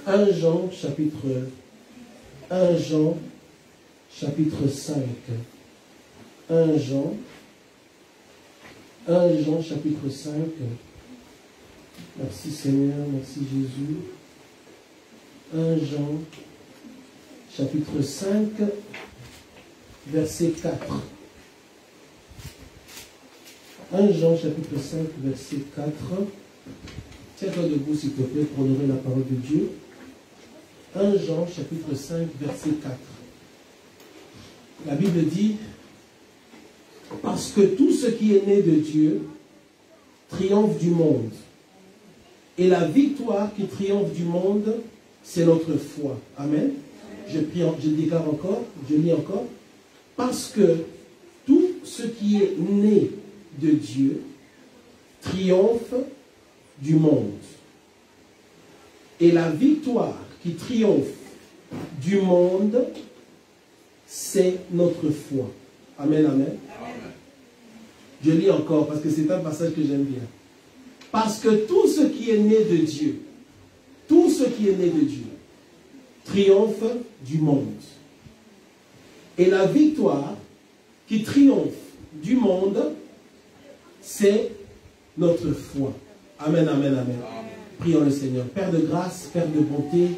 1 Jean chapitre 5. 1 Jean chapitre 5. Merci Seigneur, merci Jésus. 1 Jean chapitre 5, verset 4. 1 Jean chapitre 5, verset 4. Tiens-toi debout s'il te plaît pour honorer la parole de Dieu. 1 Jean chapitre 5, verset 4. La Bible dit: parce que tout ce qui est né de Dieu triomphe du monde. Et la victoire qui triomphe du monde, c'est notre foi. Amen. Je déclare encore, je lis encore. Parce que tout ce qui est né de Dieu triomphe du monde. Et la victoire qui triomphe du monde, c'est notre foi. Amen, amen. Je lis encore parce que c'est un passage que j'aime bien. Parce que tout ce qui est né de Dieu, tout ce qui est né de Dieu, triomphe du monde. Et la victoire qui triomphe du monde, c'est notre foi. Amen, amen, amen. Prions le Seigneur. Père de grâce, Père de bonté,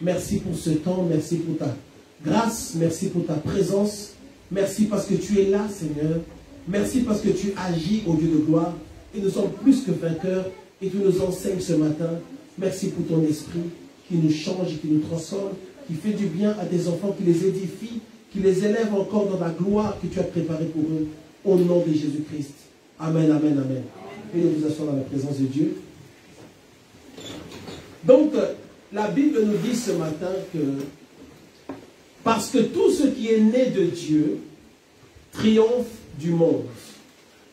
merci pour ce temps, merci pour ta grâce, merci pour ta présence, merci parce que tu es là, Seigneur. Merci parce que tu agis au Dieu de gloire et nous sommes plus que vainqueurs et tu nous enseignes ce matin. Merci pour ton esprit qui nous change, qui nous transforme, qui fait du bien à tes enfants, qui les édifie, qui les élève encore dans la gloire que tu as préparée pour eux. Au nom de Jésus-Christ. Amen, amen, amen. Et nous vous assurons dans la présence de Dieu. Donc, la Bible nous dit ce matin que parce que tout ce qui est né de Dieu triomphe du monde.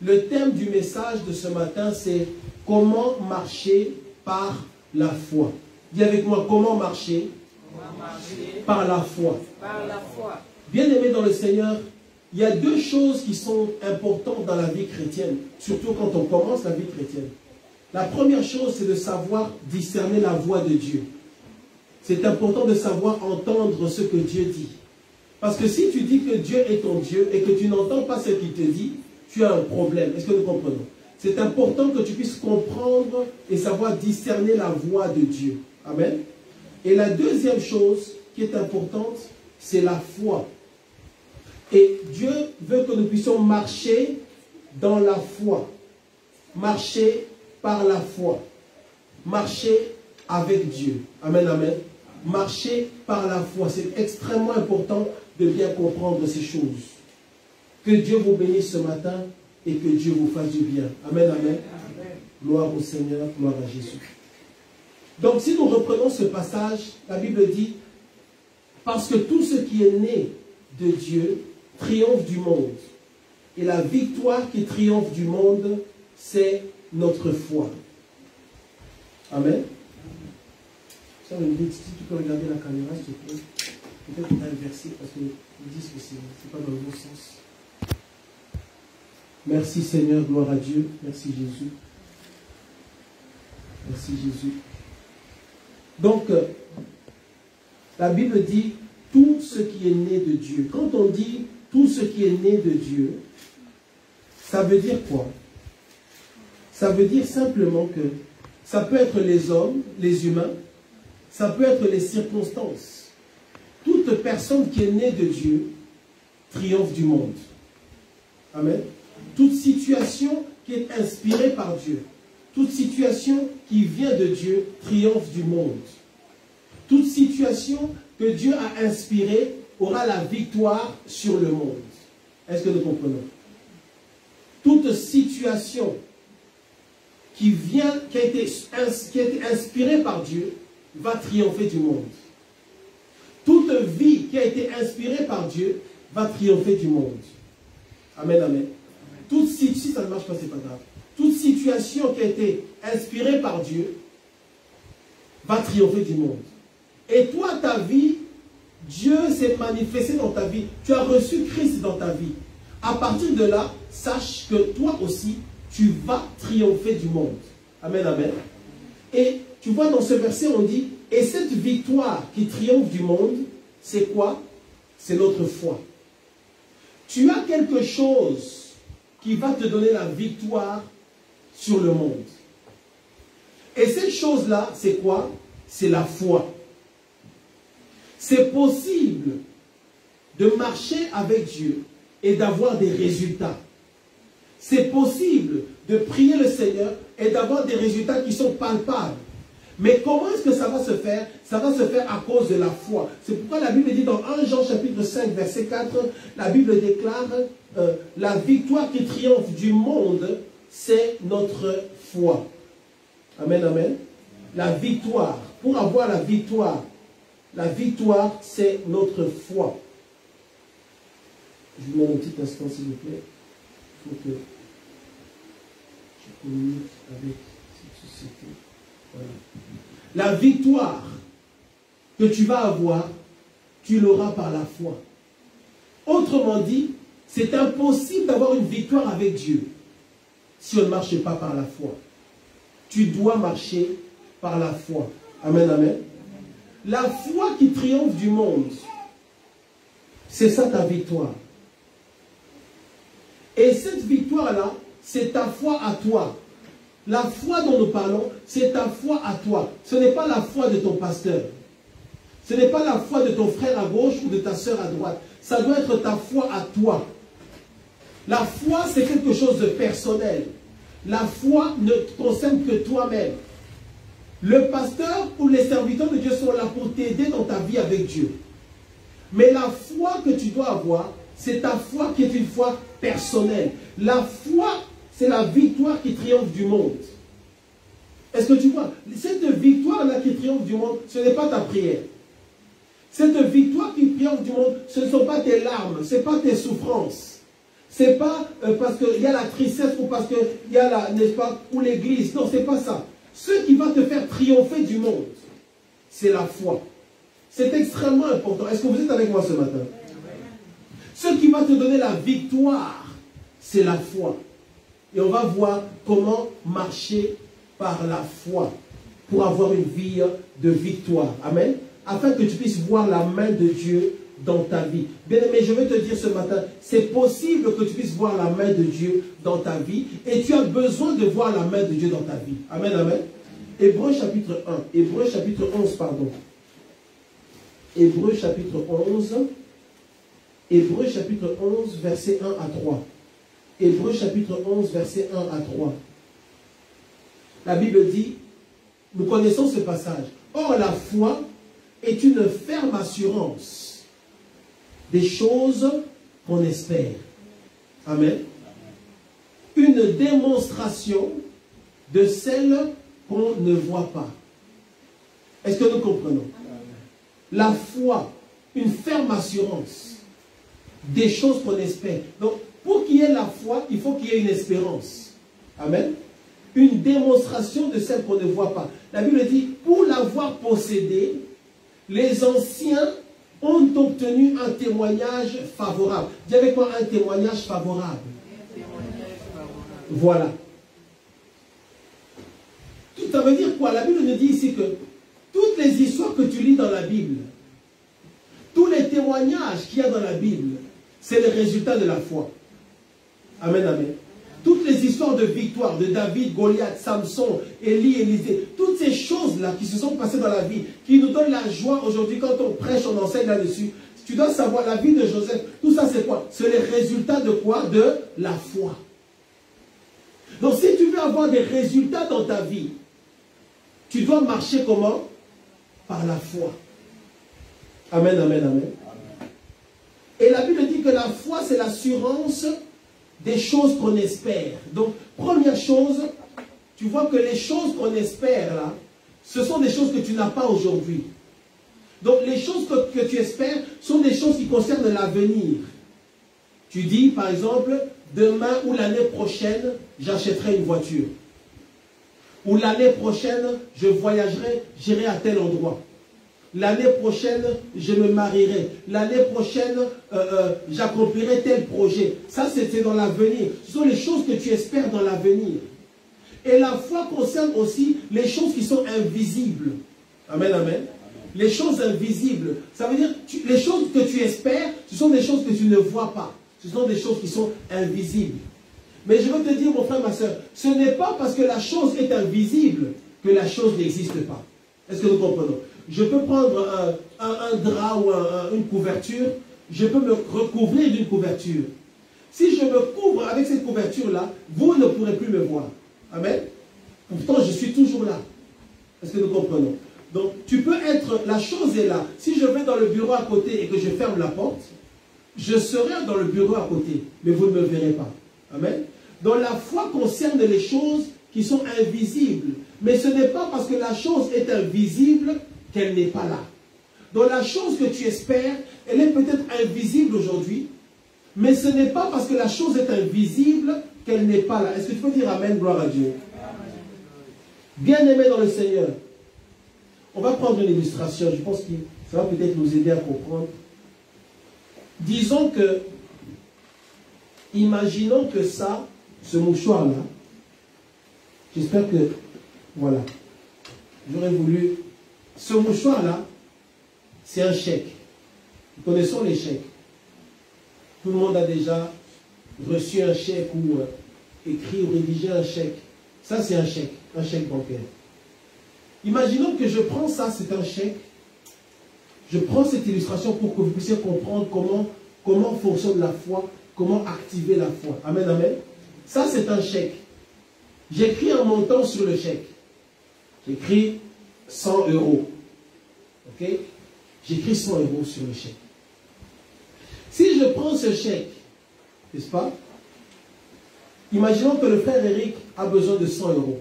Le thème du message de ce matin, c'est comment marcher par la foi. Dis avec moi, comment marcher, par la foi. Bien-aimés dans le Seigneur, il y a deux choses qui sont importantes dans la vie chrétienne, surtout quand on commence la vie chrétienne. La première chose, c'est de savoir discerner la voix de Dieu. C'est important de savoir entendre ce que Dieu dit. Parce que si tu dis que Dieu est ton Dieu et que tu n'entends pas ce qu'il te dit, tu as un problème. Est-ce que nous comprenons? C'est important que tu puisses comprendre et savoir discerner la voix de Dieu. Amen. Et la deuxième chose qui est importante, c'est la foi. Et Dieu veut que nous puissions marcher dans la foi. Marcher par la foi. Marcher avec Dieu. Amen, amen. Marcher par la foi. C'est extrêmement important de bien comprendre ces choses. Que Dieu vous bénisse ce matin et que Dieu vous fasse du bien. Amen, amen. Gloire au Seigneur, gloire à Jésus. Donc si nous reprenons ce passage, la Bible dit, parce que tout ce qui est né de Dieu triomphe du monde. Et la victoire qui triomphe du monde, c'est notre foi. Amen. Ça me dit, si tu peux regarder la caméra, s'il te plaît. Peut-être inverser parce qu'ils disent que ce n'est pas dans le bon sens. Merci Seigneur, gloire à Dieu. Merci Jésus. Merci Jésus. Donc, la Bible dit tout ce qui est né de Dieu. Quand on dit tout ce qui est né de Dieu, ça veut dire quoi? Ça veut dire simplement que ça peut être les hommes, les humains, ça peut être les circonstances. Toute personne qui est née de Dieu triomphe du monde. Amen. Toute situation qui est inspirée par Dieu, toute situation qui vient de Dieu triomphe du monde. Toute situation que Dieu a inspirée aura la victoire sur le monde. Est-ce que nous comprenons? Toute situation qui a été inspirée par Dieu va triompher du monde. Toute vie qui a été inspirée par Dieu va triompher du monde. Amen, amen. Si ça ne marche pas, c'est pas grave. Toute situation qui a été inspirée par Dieu va triompher du monde. Et toi, ta vie, Dieu s'est manifesté dans ta vie. Tu as reçu Christ dans ta vie. À partir de là, sache que toi aussi, tu vas triompher du monde. Amen, amen. Et tu vois, dans ce verset, on dit, Et cette victoire qui triomphe du monde, c'est quoi? C'est notre foi. Tu as quelque chose qui va te donner la victoire sur le monde. Et cette chose-là, c'est quoi? C'est la foi. C'est possible de marcher avec Dieu et d'avoir des résultats. C'est possible de prier le Seigneur et d'avoir des résultats qui sont palpables. Mais comment est-ce que ça va se faire? Ça va se faire à cause de la foi. C'est pourquoi la Bible dit dans 1 Jean chapitre 5 verset 4, la Bible déclare la victoire qui triomphe du monde, c'est notre foi. Amen, amen. La victoire, pour avoir la victoire, c'est notre foi. Je vous demande un petit instant s'il vous plaît. Il faut que je communique avec cette société. Voilà. La victoire que tu vas avoir, tu l'auras par la foi. Autrement dit, c'est impossible d'avoir une victoire avec Dieu si on ne marche pas par la foi. Tu dois marcher par la foi. Amen, amen. La foi qui triomphe du monde, c'est ça ta victoire. Et cette victoire-là, c'est ta foi à toi. La foi dont nous parlons, c'est ta foi à toi. Ce n'est pas la foi de ton pasteur. Ce n'est pas la foi de ton frère à gauche ou de ta soeur à droite. Ça doit être ta foi à toi. La foi, c'est quelque chose de personnel. La foi ne te concerne que toi-même. Le pasteur ou les serviteurs de Dieu sont là pour t'aider dans ta vie avec Dieu. Mais la foi que tu dois avoir, c'est ta foi qui est une foi personnelle. La foi, c'est la victoire qui triomphe du monde. Est-ce que tu vois? Cette victoire-là qui triomphe du monde, ce n'est pas ta prière. Cette victoire qui triomphe du monde, ce ne sont pas tes larmes, ce n'est pas tes souffrances. Ce n'est pas parce qu'il y a la tristesse ou parce qu'il y a la, n'est-ce pas, ou l'église. Non, ce n'est pas ça. Ce qui va te faire triompher du monde, c'est la foi. C'est extrêmement important. Est-ce que vous êtes avec moi ce matin? Ce qui va te donner la victoire, c'est la foi. Et on va voir comment marcher par la foi pour avoir une vie de victoire. Amen. Afin que tu puisses voir la main de Dieu dans ta vie. Bien aimé, je vais te dire ce matin, c'est possible que tu puisses voir la main de Dieu dans ta vie et tu as besoin de voir la main de Dieu dans ta vie. Amen, amen. Hébreux chapitre 1, Hébreux chapitre 11, pardon. Hébreux chapitre 11, Hébreux chapitre 11, verset 1 à 3. Hébreux chapitre 11, verset 1 à 3. La Bible dit, nous connaissons ce passage. Or, la foi est une ferme assurance des choses qu'on espère. Amen. Une démonstration de celles qu'on ne voit pas. Est-ce que nous comprenons? La foi, une ferme assurance des choses qu'on espère. Donc, pour qu'il y ait la foi, il faut qu'il y ait une espérance. Amen. Une démonstration de celle qu'on ne voit pas. La Bible dit, pour l'avoir possédée, les anciens ont obtenu un témoignage favorable. Dis avec moi un témoignage favorable. Voilà. Ça veut dire quoi? La Bible nous dit ici que toutes les histoires que tu lis dans la Bible, tous les témoignages qu'il y a dans la Bible, c'est le résultat de la foi. Amen, amen. Toutes les histoires de victoire de David, Goliath, Samson, Élie, Élisée, toutes ces choses-là qui se sont passées dans la vie, qui nous donnent la joie aujourd'hui quand on prêche, on enseigne là-dessus. Tu dois savoir la vie de Joseph. Tout ça, c'est quoi? C'est le résultat de quoi? De la foi. Donc, si tu veux avoir des résultats dans ta vie, tu dois marcher comment? Par la foi. Amen, amen, amen. Et la Bible dit que la foi, c'est l'assurance des choses qu'on espère. Donc, première chose, tu vois que les choses qu'on espère là, ce sont des choses que tu n'as pas aujourd'hui. Donc, les choses que tu espères sont des choses qui concernent l'avenir. Tu dis, par exemple, demain ou l'année prochaine, j'achèterai une voiture. Ou l'année prochaine, je voyagerai, j'irai à tel endroit. L'année prochaine, je me marierai. L'année prochaine, j'accomplirai tel projet. Ça, c'est dans l'avenir. Ce sont les choses que tu espères dans l'avenir. Et la foi concerne aussi les choses qui sont invisibles. Amen, amen. Les choses invisibles, ça veut dire, les choses que tu espères, ce sont des choses que tu ne vois pas. Ce sont des choses qui sont invisibles. Mais je veux te dire, mon frère, ma soeur, ce n'est pas parce que la chose est invisible que la chose n'existe pas. Est-ce que nous comprenons? Je peux prendre un drap ou une couverture, je peux me recouvrir d'une couverture. Si je me couvre avec cette couverture-là, vous ne pourrez plus me voir. Amen. Pourtant, je suis toujours là. Est-ce que nous comprenons? Donc, tu peux être, la chose est là. Si je vais dans le bureau à côté et que je ferme la porte, je serai dans le bureau à côté, mais vous ne me verrez pas. Amen. Donc, la foi concerne les choses qui sont invisibles. Mais ce n'est pas parce que la chose est invisible qu'elle n'est pas là. Donc, la chose que tu espères, elle est peut-être invisible aujourd'hui, mais ce n'est pas parce que la chose est invisible qu'elle n'est pas là. Est-ce que tu peux dire Amen, gloire à Dieu? Bien-aimé dans le Seigneur, on va prendre une illustration. Je pense que ça va peut-être nous aider à comprendre. Disons que, imaginons que ça, ce mouchoir-là, j'espère que, voilà, j'aurais voulu, ce mouchoir-là, c'est un chèque. Nous connaissons les chèques. Tout le monde a déjà reçu un chèque ou écrit ou rédigé un chèque. Ça, c'est un chèque bancaire. Imaginons que je prends ça, c'est un chèque. Je prends cette illustration pour que vous puissiez comprendre comment fonctionne la foi, comment activer la foi. Amen, amen. Ça, c'est un chèque. J'écris un montant sur le chèque. J'écris 100 euros. Ok? J'écris 100 euros sur le chèque. Si je prends ce chèque, n'est-ce pas? Imaginons que le frère Eric a besoin de 100 euros.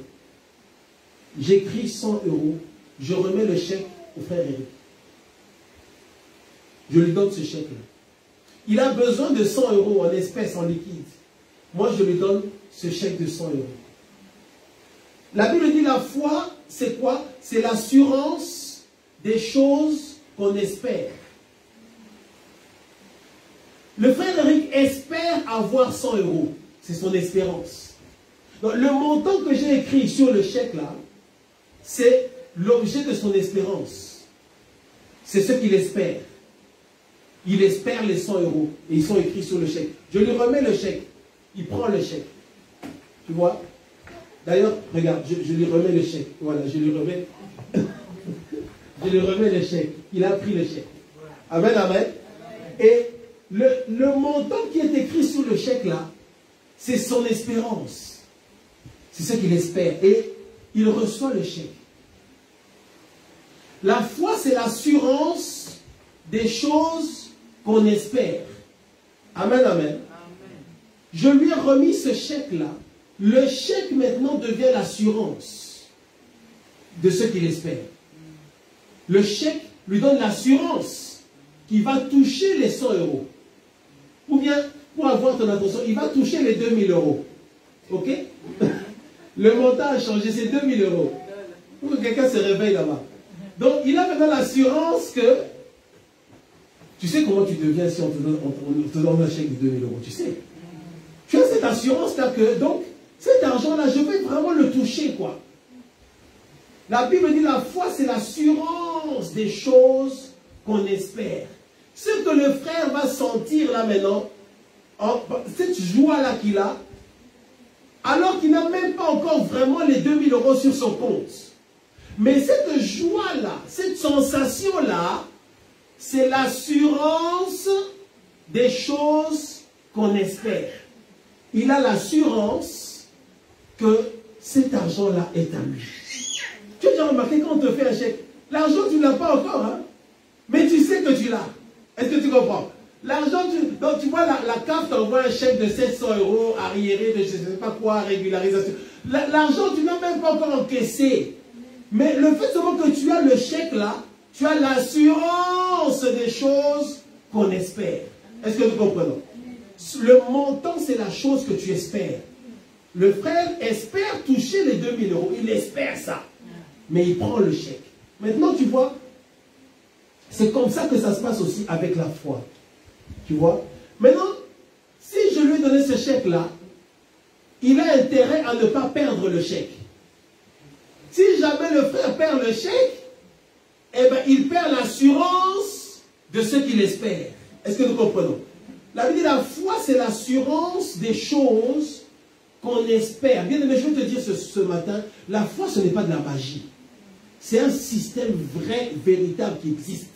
J'écris 100 euros, je remets le chèque au frère Eric. Je lui donne ce chèque-là. Il a besoin de 100 euros en espèces, en liquide. Moi, je lui donne ce chèque de 100 euros. La Bible dit la foi, c'est quoi? C'est l'assurance des choses qu'on espère. Le frère Eric espère avoir 100 euros. C'est son espérance. Donc, le montant que j'ai écrit sur le chèque là, c'est l'objet de son espérance. C'est ce qu'il espère. Il espère les 100 euros. Et ils sont écrits sur le chèque. Je lui remets le chèque. Il prend le chèque. Tu vois? D'ailleurs, regarde, je lui remets le chèque. Voilà, je lui remets. Je lui remets le chèque. Il a pris le chèque. Amen, amen. Et le montant qui est écrit sur le chèque là, c'est son espérance. C'est ce qu'il espère. Et il reçoit le chèque. La foi, c'est l'assurance des choses qu'on espère. Amen, amen, amen. Je lui ai remis ce chèque-là. Le chèque maintenant devient l'assurance de ce qu'il espère. Le chèque lui donne l'assurance qu'il va toucher les 100 euros. Ou bien, pour avoir ton attention, il va toucher les 2000 euros. Ok? Le montant a changé, c'est 2000 euros. Pour que quelqu'un se réveille là-bas. Donc, il a maintenant l'assurance que... Tu sais comment tu deviens si on te donne un chèque de 2000 euros, tu sais. Tu as cette assurance-là que, donc, cet argent-là, je vais vraiment le toucher, quoi. La Bible dit la foi, c'est l'assurance des choses qu'on espère. Ce que le frère va sentir là maintenant, cette joie-là qu'il a, alors qu'il n'a même pas encore vraiment les 2000 euros sur son compte. Mais cette joie-là, cette sensation-là, c'est l'assurance des choses qu'on espère. Il a l'assurance que cet argent-là est à lui. Tu as déjà remarqué quand on te fait un chèque, l'argent tu ne l'as pas encore, hein? Mais tu sais que tu l'as. Est-ce que tu comprends? L'argent, donc tu vois, la CAF t'envoie un chèque de 700 euros arriéré de je ne sais pas quoi, régularisation. L'argent, tu n'as même pas encore encaissé. Mais le fait seulement que tu as le chèque là, tu as l'assurance des choses qu'on espère. Est-ce que nous comprenons? Le montant, c'est la chose que tu espères. Le frère espère toucher les 2000 euros. Il espère ça. Mais il prend le chèque. Maintenant, tu vois, c'est comme ça que ça se passe aussi avec la foi. Tu vois? Maintenant, si je lui ai donné ce chèque-là, il a intérêt à ne pas perdre le chèque. Si jamais le frère perd le chèque, eh bien, il perd l'assurance de ce qu'il espère. Est-ce que nous comprenons? La Bible dit la foi, c'est l'assurance des choses qu'on espère. Bien aimé, je veux te dire ce matin, la foi, ce n'est pas de la magie. C'est un système vrai, véritable qui existe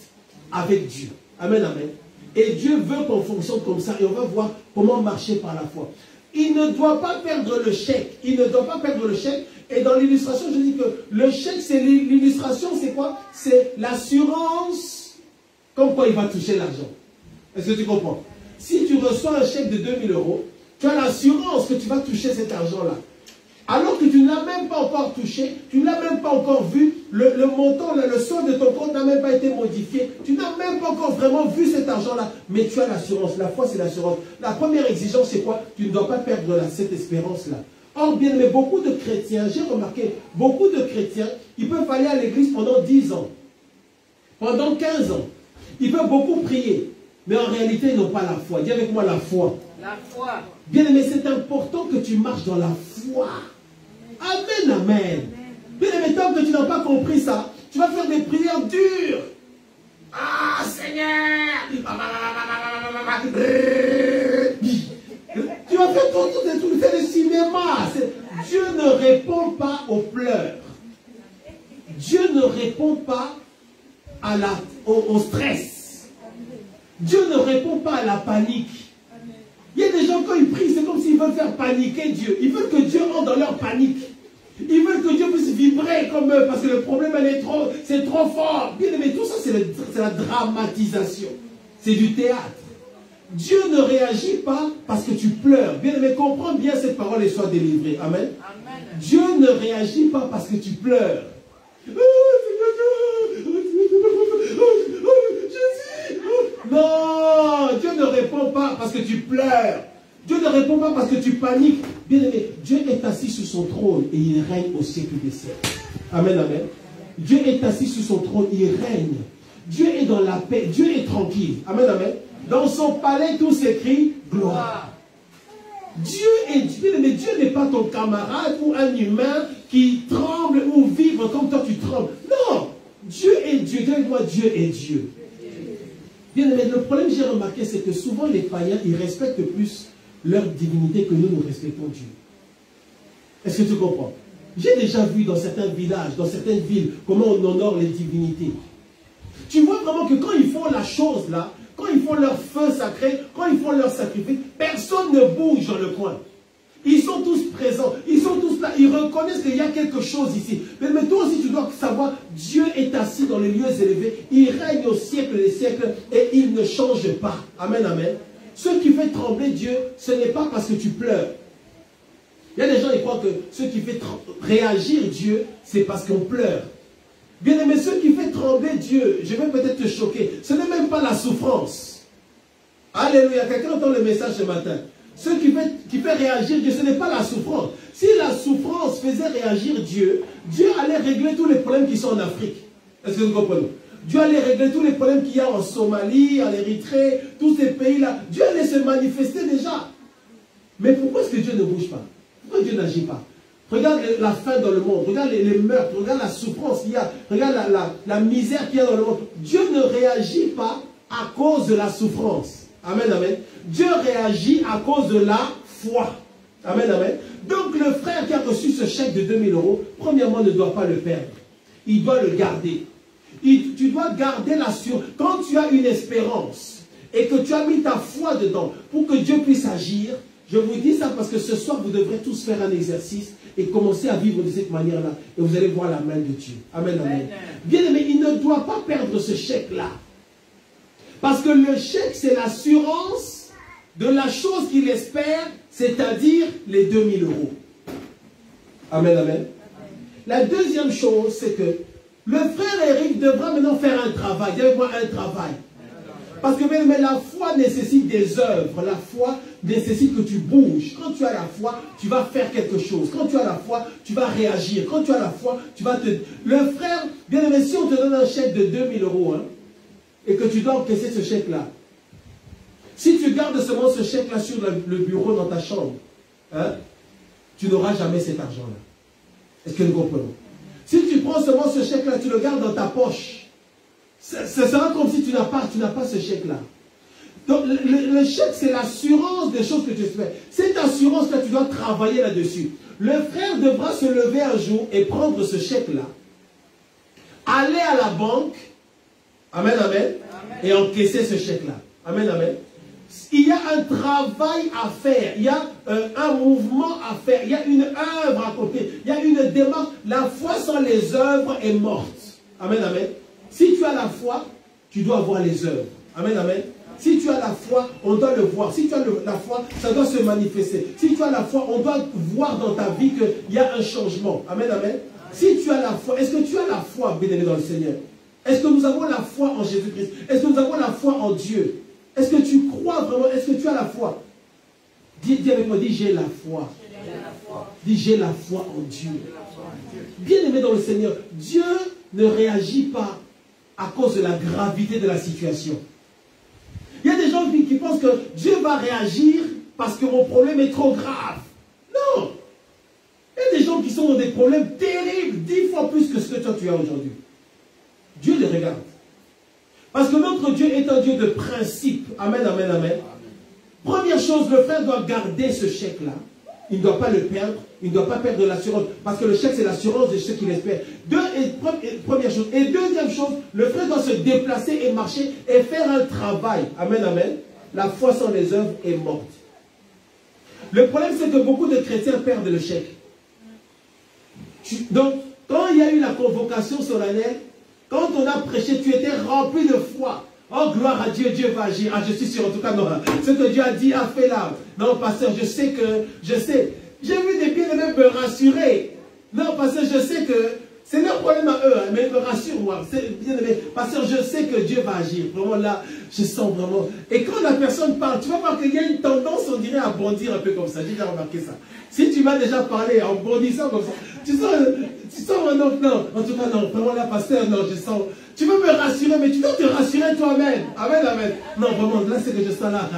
avec Dieu. Amen, amen. Et Dieu veut qu'on fonctionne comme ça et on va voir comment marcher par la foi. Il ne doit pas perdre le chèque. Il ne doit pas perdre le chèque. Et dans l'illustration, je dis que le chèque, c'est l'illustration, c'est quoi? C'est l'assurance comme quoi il va toucher l'argent. Est-ce que tu comprends? Si tu reçois un chèque de 2000 €, tu as l'assurance que tu vas toucher cet argent-là. Alors que tu ne l'as même pas encore touché, tu ne l'as même pas encore vu, le montant, le solde de ton compte n'a même pas été modifié, tu n'as même pas encore vraiment vu cet argent-là, mais tu as l'assurance. La foi, c'est l'assurance. La première exigence, c'est quoi? Tu ne dois pas perdre cette espérance-là. Or, bien aimé, beaucoup de chrétiens, j'ai remarqué, beaucoup de chrétiens, ils peuvent aller à l'église pendant 10 ans, pendant 15 ans. Ils peuvent beaucoup prier, mais en réalité, ils n'ont pas la foi. Dis avec moi la foi. La foi. Bien aimé, c'est important que tu marches dans la foi. Amen, amen. Bien aimé, tant que tu n'as pas compris ça, tu vas faire des prières dures. Ah, Seigneur. Tu vas faire tout le cinéma. Dieu ne répond pas aux pleurs. Dieu ne répond pas au stress. Dieu ne répond pas à la panique. Il y a des gens, quand ils prient, c'est comme s'ils veulent faire paniquer Dieu. Ils veulent que Dieu entre dans leur panique. Ils veulent que Dieu puisse vibrer comme eux, parce que le problème, c'est trop fort. Bien aimé, tout ça, c'est la dramatisation. C'est du théâtre. Dieu ne réagit pas parce que tu pleures. Bien aimé, comprends bien cette parole et sois délivré. Amen. Amen. Dieu ne réagit pas parce que tu pleures. Non, Dieu ne répond pas parce que tu pleures. Dieu ne répond pas parce que tu paniques. Bien aimé, Dieu est assis sur son trône et il règne au siècle des siècles. Amen, amen. Dieu est assis sur son trône, il règne. Dieu est dans la paix, Dieu est tranquille. Amen, amen. Dans son palais, tout s'écrit gloire. Dieu est Dieu, mais Dieu n'est pas ton camarade ou un humain qui tremble ou vibre comme toi tu trembles. Non, Dieu est Dieu. Dis avec moi, Dieu est Dieu. Bien aimé, le problème que j'ai remarqué, c'est que souvent les païens, ils respectent plus leur divinité que nous respectons Dieu. Est-ce que tu comprends? J'ai déjà vu dans certains villages, dans certaines villes, comment on honore les divinités. Tu vois vraiment que quand ils font la chose là, quand ils font leur feu sacré, quand ils font leur sacrifice, personne ne bouge dans le coin. Ils sont tous présents, ils sont tous là, ils reconnaissent qu'il y a quelque chose ici. Mais toi aussi tu dois savoir, Dieu est assis dans les lieux élevés, il règne au siècle des siècles et il ne change pas. Amen, amen. Ce qui fait trembler Dieu, ce n'est pas parce que tu pleures. Il y a des gens qui croient que ce qui fait réagir Dieu, c'est parce qu'on pleure. Bien aimé, ce qui fait trembler Dieu, je vais peut-être te choquer, ce n'est même pas la souffrance. Alléluia, quelqu'un entend le message ce matin. Ce qui fait réagir Dieu, ce n'est pas la souffrance. Si la souffrance faisait réagir Dieu, Dieu allait régler tous les problèmes qui sont en Afrique. Est-ce que vous comprenez? Dieu allait régler tous les problèmes qu'il y a en Somalie, en Érythrée, tous ces pays-là. Dieu allait se manifester déjà. Mais pourquoi est-ce que Dieu ne bouge pas? Pourquoi Dieu n'agit pas? Regarde la faim dans le monde, regarde les meurtres, regarde la souffrance qu'il y a, regarde la misère qu'il y a dans le monde. Dieu ne réagit pas à cause de la souffrance. Amen, amen. Dieu réagit à cause de la foi. Amen, amen. Donc le frère qui a reçu ce chèque de 2000 €, premièrement, ne doit pas le perdre. Il doit le garder. Tu dois garder l'assurance. Quand tu as une espérance et que tu as mis ta foi dedans pour que Dieu puisse agir, je vous dis ça parce que ce soir, vous devrez tous faire un exercice et commencer à vivre de cette manière-là. Et vous allez voir la main de Dieu. Amen, amen. Bien aimé, il ne doit pas perdre ce chèque-là. Parce que le chèque, c'est l'assurance de la chose qu'il espère, c'est-à-dire les 2000 €. Amen, amen. La deuxième chose, c'est que le frère Eric devra maintenant faire un travail. Dis avec moi, un travail. Parce que mais la foi nécessite des œuvres. La foi nécessite que tu bouges. Quand tu as la foi, tu vas faire quelque chose. Quand tu as la foi, tu vas réagir. Quand tu as la foi, tu vas te... Le frère, bien aimé, si on te donne un chèque de 2000 €, hein, et que tu dois encaisser ce chèque-là, si tu gardes seulement ce chèque-là sur le bureau dans ta chambre, hein, tu n'auras jamais cet argent-là. Est-ce que nous comprenons? Si tu prends seulement ce chèque-là, tu le gardes dans ta poche, Ce sera comme si tu n'as pas ce chèque-là. Donc, le chèque, c'est l'assurance des choses que tu espères. Cette assurance-là, tu dois travailler là-dessus. Le frère devra se lever un jour et prendre ce chèque-là, aller à la banque, amen, amen, et encaisser ce chèque-là. Amen, amen. Il y a un travail à faire, il y a un mouvement à faire, il y a une œuvre à côté, il y a une démarche. La foi sans les œuvres est morte. Amen, amen. Si tu as la foi, tu dois avoir les œuvres. Amen, amen. Si tu as la foi, on doit le voir. Si tu as la foi, ça doit se manifester. Si tu as la foi, on doit voir dans ta vie qu'il y a un changement. Amen, amen. Si tu as la foi, est-ce que tu as la foi, bien-aimé dans le Seigneur? Est-ce que nous avons la foi en Jésus-Christ? Est-ce que nous avons la foi en Dieu? Est-ce que tu crois vraiment? Est-ce que tu as la foi? Dis avec moi, dis j'ai la foi. Dis j'ai la foi en Dieu. Bien-aimé dans le Seigneur, Dieu ne réagit pas à cause de la gravité de la situation. Il y a des gens qui pensent que Dieu va réagir parce que mon problème est trop grave. Non. Il y a des gens qui sont dans des problèmes terribles, 10 fois plus que ce que toi tu as aujourd'hui. Dieu les regarde. Parce que notre Dieu est un Dieu de principe. Amen, amen, amen. Première chose, le frère doit garder ce chèque-là. Il ne doit pas le perdre. Il ne doit pas perdre l'assurance. Parce que le chèque, c'est l'assurance de ce qu'il espère. Première chose. Et deuxième chose, le frère doit se déplacer et marcher et faire un travail. Amen, amen. La foi sans les œuvres est morte. Le problème, c'est que beaucoup de chrétiens perdent le chèque. Donc, quand il y a eu la convocation solennelle, quand on a prêché, tu étais rempli de foi. Oh, gloire à Dieu, Dieu va agir. Ah, je suis sûr, en tout cas, non. Ce que Dieu a dit, a fait là. Non, pasteur, je sais. J'ai vu des bien-aimés me rassurer. Non, pasteur, je sais que c'est leur problème à eux, hein, mais me rassure-moi. Bien-aimé, pasteur, je sais que Dieu va agir. Vraiment là, je sens vraiment. Et quand la personne parle, tu vas voir qu'il y a une tendance, on dirait, à bondir un peu comme ça. J'ai déjà remarqué ça. Si tu m'as déjà parlé en bondissant comme ça, tu sens non, en tout cas, non, vraiment là, pasteur, non, je sens. Tu veux me rassurer, mais tu dois te rassurer toi-même. Amen, amen. Non, vraiment, là, c'est que je sens là,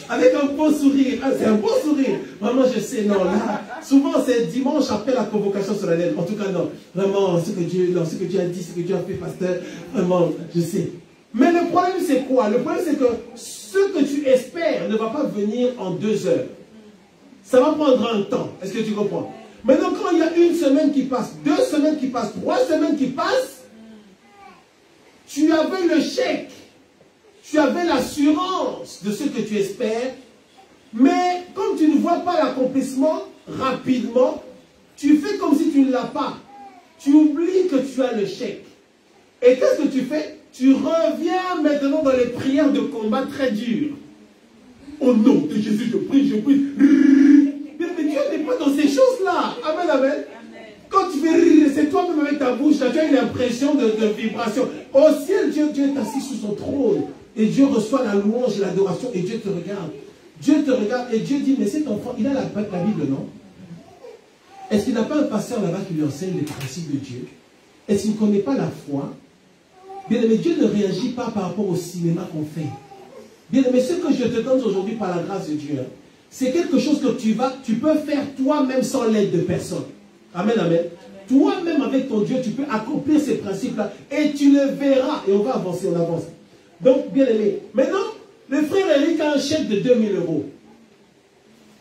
avec un beau sourire. Ah, c'est un beau sourire. Vraiment, je sais, non, là, souvent, c'est dimanche après la convocation solennelle. En tout cas, non, vraiment, ce que Dieu a dit, ce que Dieu a fait, pasteur, vraiment, je sais. Mais le problème, c'est quoi? Le problème, c'est que ce que tu espères ne va pas venir en 2 heures. Ça va prendre un temps. Est-ce que tu comprends? Maintenant, quand il y a 1 semaine qui passe, 2 semaines qui passent, 3 semaines qui passent, tu avais le chèque, tu avais l'assurance de ce que tu espères, mais comme tu ne vois pas l'accomplissement rapidement, tu fais comme si tu ne l'as pas. Tu oublies que tu as le chèque. Et qu'est-ce que tu fais? Tu reviens maintenant dans les prières de combat très dures. Au nom de Jésus, je prie, je prie. Mais Dieu n'est pas dans ces choses-là. Amen, amen. Quand tu fais rire, c'est toi-même avec ta bouche, là, tu as une impression de vibration. Au ciel, Dieu est assis sur son trône. Et Dieu reçoit la louange et l'adoration. Et Dieu te regarde. Dieu te regarde et Dieu dit, mais cet enfant, il a la Bible, non? Est-ce qu'il n'a pas un pasteur là-bas qui lui enseigne les principes de Dieu? Est-ce qu'il ne connaît pas la foi? Bien aimé, Dieu ne réagit pas par rapport au cinéma qu'on fait. Bien aimé, ce que je te donne aujourd'hui par la grâce de Dieu, hein, c'est quelque chose que tu peux faire toi-même sans l'aide de personne. Amen, amen. Toi-même avec ton Dieu, tu peux accomplir ces principes-là et tu le verras. Et on va avancer, on avance. Donc, bien aimé, maintenant, le frère Eric a un chèque de 2000 €.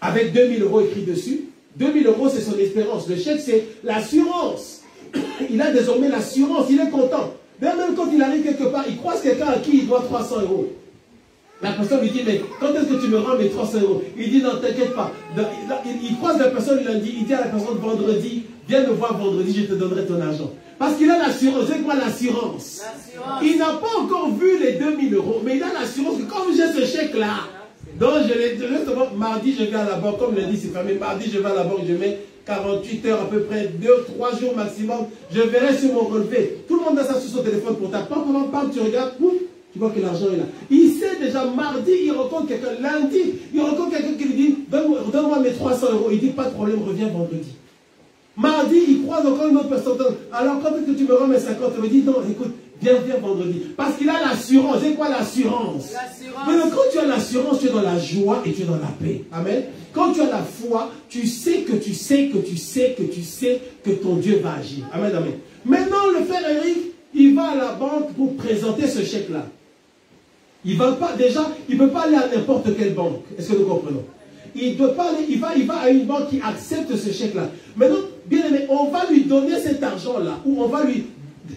Avec 2000 € écrit dessus. 2000 €, c'est son espérance. Le chèque, c'est l'assurance. Il a désormais l'assurance, il est content. Même quand il arrive quelque part, il croise quelqu'un à qui il doit 300 €. La personne lui dit, mais quand est-ce que tu me rends mes 300 €? Il dit, non, t'inquiète pas. Il croise la personne lundi, il dit à la personne vendredi, viens me voir vendredi, je te donnerai ton argent. Parce qu'il a l'assurance. C'est quoi l'assurance? Il n'a pas encore vu les 2000 €, mais il a l'assurance que comme j'ai ce chèque-là, donc mardi je vais à la banque, comme lundi c'est fermé, mardi je vais à la banque, je mets 48 heures à peu près, 2-3 jours maximum, je verrai sur mon relevé. Tout le monde a ça sur son téléphone pour taper, tu regardes, pouf, tu vois que l'argent est là. Il sait déjà, mardi, il rencontre quelqu'un, lundi, il rencontre quelqu'un qui lui dit, donne-moi mes 300 €. Il dit, pas de problème, reviens vendredi. Mardi, il croise encore une autre personne. Alors, quand est-ce que tu me rends mes 50 €? Il me dit, non, écoute, viens vendredi. Parce qu'il a l'assurance. C'est quoi l'assurance? Mais quand tu as l'assurance, tu es dans la joie et tu es dans la paix. Amen. Quand tu as la foi, tu sais que tu sais que ton Dieu va agir. Amen, amen. Maintenant, le frère Eric, il va à la banque pour présenter ce chèque-là. Il va pas, déjà, il ne peut pas aller à n'importe quelle banque. Est-ce que nous comprenons? Il doit pas aller, il va à une banque qui accepte ce chèque-là. Maintenant, bien aimé, on va lui donner cet argent-là, ou on va lui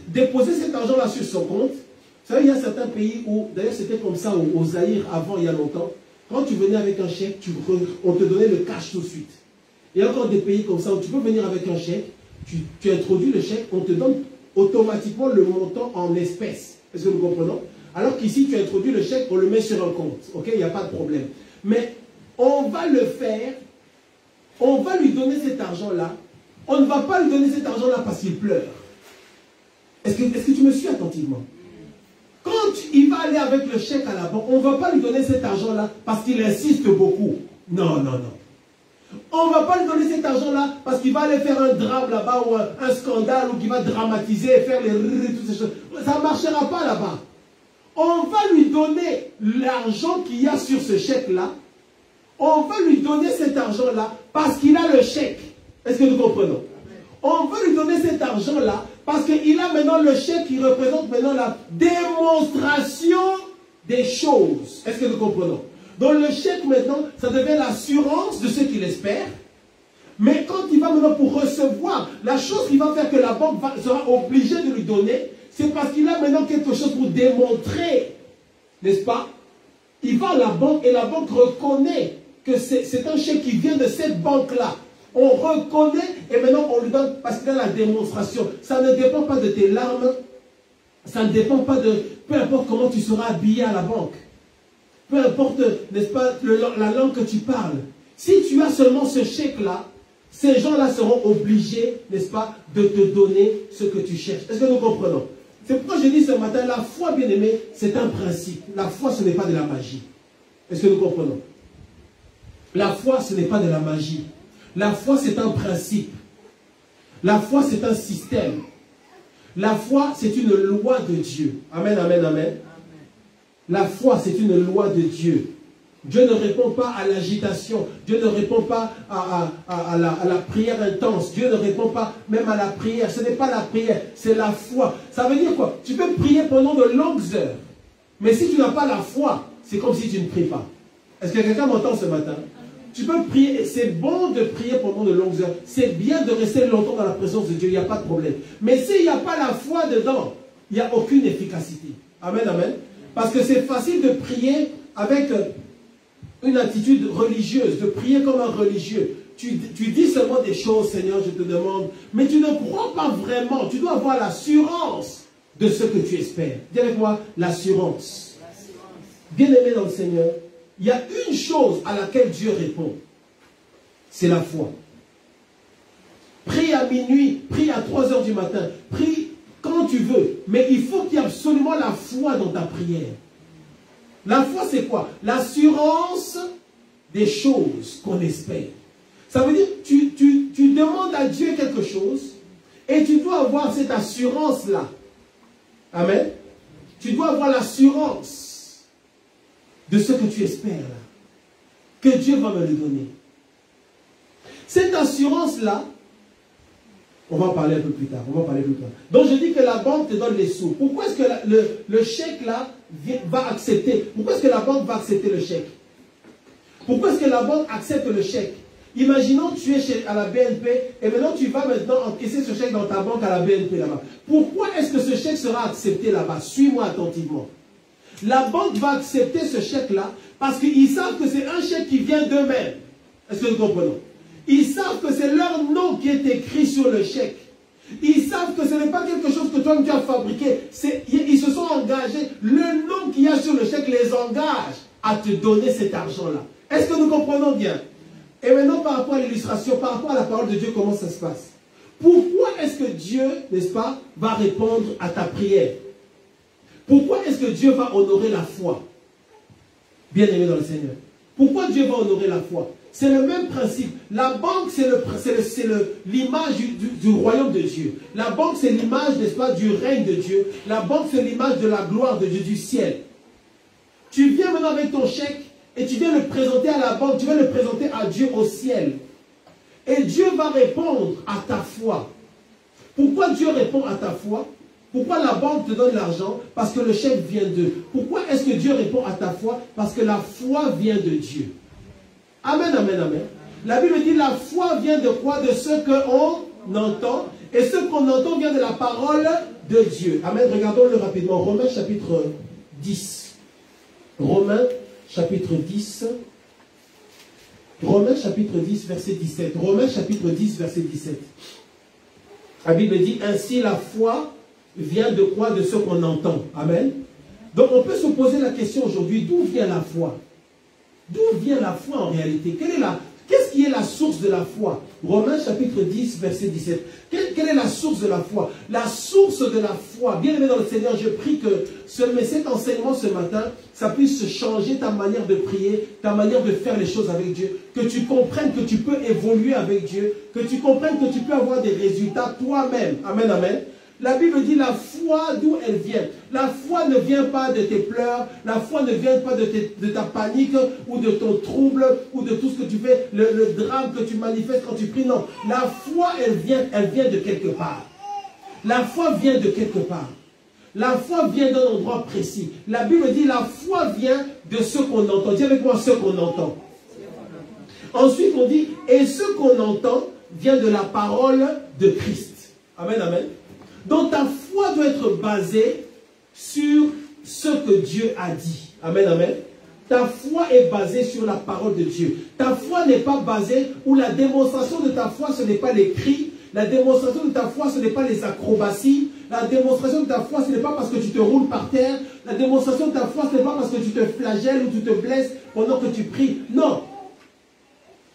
déposer cet argent-là sur son compte. Vous savez, il y a certains pays où, d'ailleurs c'était comme ça au Zaïre avant, il y a longtemps, quand tu venais avec un chèque, on te donnait le cash tout de suite. Il y a encore des pays comme ça où tu peux venir avec un chèque, tu introduis le chèque, on te donne automatiquement le montant en espèces. Est-ce que nous comprenons? Alors qu'ici, tu introduis le chèque, on le met sur un compte. Ok, il n'y a pas de problème. Mais on va le faire, on va lui donner cet argent-là. On ne va pas lui donner cet argent-là parce qu'il pleure. Est-ce que tu me suis attentivement? Quand il va aller avec le chèque à la banque, on ne va pas lui donner cet argent-là parce qu'il insiste beaucoup. Non, non, non. On ne va pas lui donner cet argent-là parce qu'il va aller faire un drame là-bas ou un scandale ou qu'il va dramatiser et faire les toutes ces choses. Ça ne marchera pas là-bas. On va lui donner l'argent qu'il y a sur ce chèque-là. On va lui donner cet argent-là parce qu'il a le chèque. Est-ce que nous comprenons? On va lui donner cet argent-là parce qu'il a maintenant le chèque qui représente maintenant la démonstration des choses. Est-ce que nous comprenons? Donc le chèque maintenant, ça devient l'assurance de ce qu'il espère. Mais quand il va maintenant pour recevoir, la chose qui va faire que la banque sera obligée de lui donner, c'est parce qu'il a maintenant quelque chose pour démontrer, n'est-ce pas? Il va à la banque et la banque reconnaît que c'est un chèque qui vient de cette banque-là. On reconnaît et maintenant on lui donne parce qu'il a la démonstration. Ça ne dépend pas de tes larmes, ça ne dépend pas de... Peu importe comment tu seras habillé à la banque. Peu importe, n'est-ce pas, la langue que tu parles. Si tu as seulement ce chèque-là, ces gens-là seront obligés, n'est-ce pas, de te donner ce que tu cherches. Est-ce que nous comprenons? C'est pourquoi je dis ce matin, la foi, bien aimé, c'est un principe. La foi, ce n'est pas de la magie. Est-ce que nous comprenons? La foi, ce n'est pas de la magie. La foi, c'est un principe. La foi, c'est un système. La foi, c'est une loi de Dieu. Amen, amen, amen. La foi, c'est une loi de Dieu. Dieu ne répond pas à l'agitation. Dieu ne répond pas à la prière intense. Dieu ne répond pas même à la prière. Ce n'est pas la prière, c'est la foi. Ça veut dire quoi? Tu peux prier pendant de longues heures. Mais si tu n'as pas la foi, c'est comme si tu ne pries pas. Est-ce que quelqu'un m'entend ce matin? Tu peux prier, c'est bon de prier pendant de longues heures. C'est bien de rester longtemps dans la présence de Dieu, il n'y a pas de problème. Mais s'il n'y a pas la foi dedans, il n'y a aucune efficacité. Amen, amen. Parce que c'est facile de prier avec une attitude religieuse, de prier comme un religieux. Tu dis seulement des choses, Seigneur, je te demande, mais tu ne crois pas vraiment. Tu dois avoir l'assurance de ce que tu espères. Dis avec moi, l'assurance. Bien-aimé dans le Seigneur, il y a une chose à laquelle Dieu répond. C'est la foi. Prie à minuit, prie à 3 heures du matin, prie quand tu veux. Mais il faut qu'il y ait absolument la foi dans ta prière. La foi, c'est quoi? L'assurance des choses qu'on espère. Ça veut dire, tu demandes à Dieu quelque chose et tu dois avoir cette assurance-là. Amen. Tu dois avoir l'assurance de ce que tu espères là, que Dieu va me le donner. Cette assurance-là, on va en parler un peu plus tard. Donc je dis que la banque te donne les sous. Pourquoi est-ce que le chèque là va accepter? Pourquoi est-ce que la banque va accepter le chèque? Pourquoi est-ce que la banque accepte le chèque? Imaginons que tu es à la BNP et maintenant tu vas maintenant encaisser ce chèque dans ta banque à la BNP là-bas. Pourquoi est-ce que ce chèque sera accepté là-bas? Suis-moi attentivement. La banque va accepter ce chèque-là parce qu'ils savent que c'est un chèque qui vient d'eux-mêmes. Est-ce que nous comprenons? Ils savent que c'est leur nom qui est écrit sur le chèque. Ils savent que ce n'est pas quelque chose que toi tu as fabriqué. Ils se sont engagés. Le nom qu'il y a sur le chèque les engage à te donner cet argent-là. Est-ce que nous comprenons bien? Et maintenant, par rapport à l'illustration, par rapport à la parole de Dieu, comment ça se passe? Pourquoi est-ce que Dieu, n'est-ce pas, va répondre à ta prière? Pourquoi est-ce que Dieu va honorer la foi? Bien-aimé dans le Seigneur. Pourquoi Dieu va honorer la foi? C'est le même principe. La banque, c'est l'image du royaume de Dieu. La banque, c'est l'image, n'est-ce pas, du règne de Dieu. La banque, c'est l'image de la gloire de Dieu, du ciel. Tu viens maintenant avec ton chèque et tu viens le présenter à la banque, tu viens le présenter à Dieu au ciel. Et Dieu va répondre à ta foi. Pourquoi Dieu répond à ta foi? Pourquoi la banque te donne l'argent? Parce que le chèque vient d'eux. Pourquoi est-ce que Dieu répond à ta foi? Parce que la foi vient de Dieu. Amen, amen, amen. La Bible dit la foi vient de quoi? De ce qu'on entend. Et ce qu'on entend vient de la parole de Dieu. Amen. Regardons-le rapidement. Romains chapitre 10. Romains chapitre 10. Romains chapitre 10, verset 17. Romains chapitre 10, verset 17. La Bible dit, ainsi la foi vient de quoi? De ce qu'on entend. Amen. Donc on peut se poser la question aujourd'hui, d'où vient la foi? D'où vient la foi en réalité? Qu'est-ce qui est la source de la foi? Romains chapitre 10, verset 17. Quelle est la source de la foi? La source de la foi, bien aimé dans le Seigneur, je prie que cet enseignement ce matin, ça puisse changer ta manière de prier, ta manière de faire les choses avec Dieu, que tu comprennes que tu peux évoluer avec Dieu, que tu comprennes que tu peux avoir des résultats toi-même. Amen, amen. La Bible dit la foi, d'où elle vient? La foi ne vient pas de tes pleurs, la foi ne vient pas de ta panique ou de ton trouble ou de tout ce que tu fais, le drame que tu manifestes quand tu pries. Non, la foi, elle vient de quelque part. La foi vient de quelque part. La foi vient d'un endroit précis. La Bible dit la foi vient de ce qu'on entend. Dis avec moi ce qu'on entend. Ensuite, on dit, et ce qu'on entend vient de la parole de Christ. Amen, amen. Donc ta foi doit être basée sur ce que Dieu a dit. Amen, amen. Ta foi est basée sur la parole de Dieu. Ta foi n'est pas basée, ou la démonstration de ta foi, ce n'est pas les cris. La démonstration de ta foi, ce n'est pas les acrobaties. La démonstration de ta foi, ce n'est pas parce que tu te roules par terre. La démonstration de ta foi, ce n'est pas parce que tu te flagelles ou tu te blesses pendant que tu pries. Non.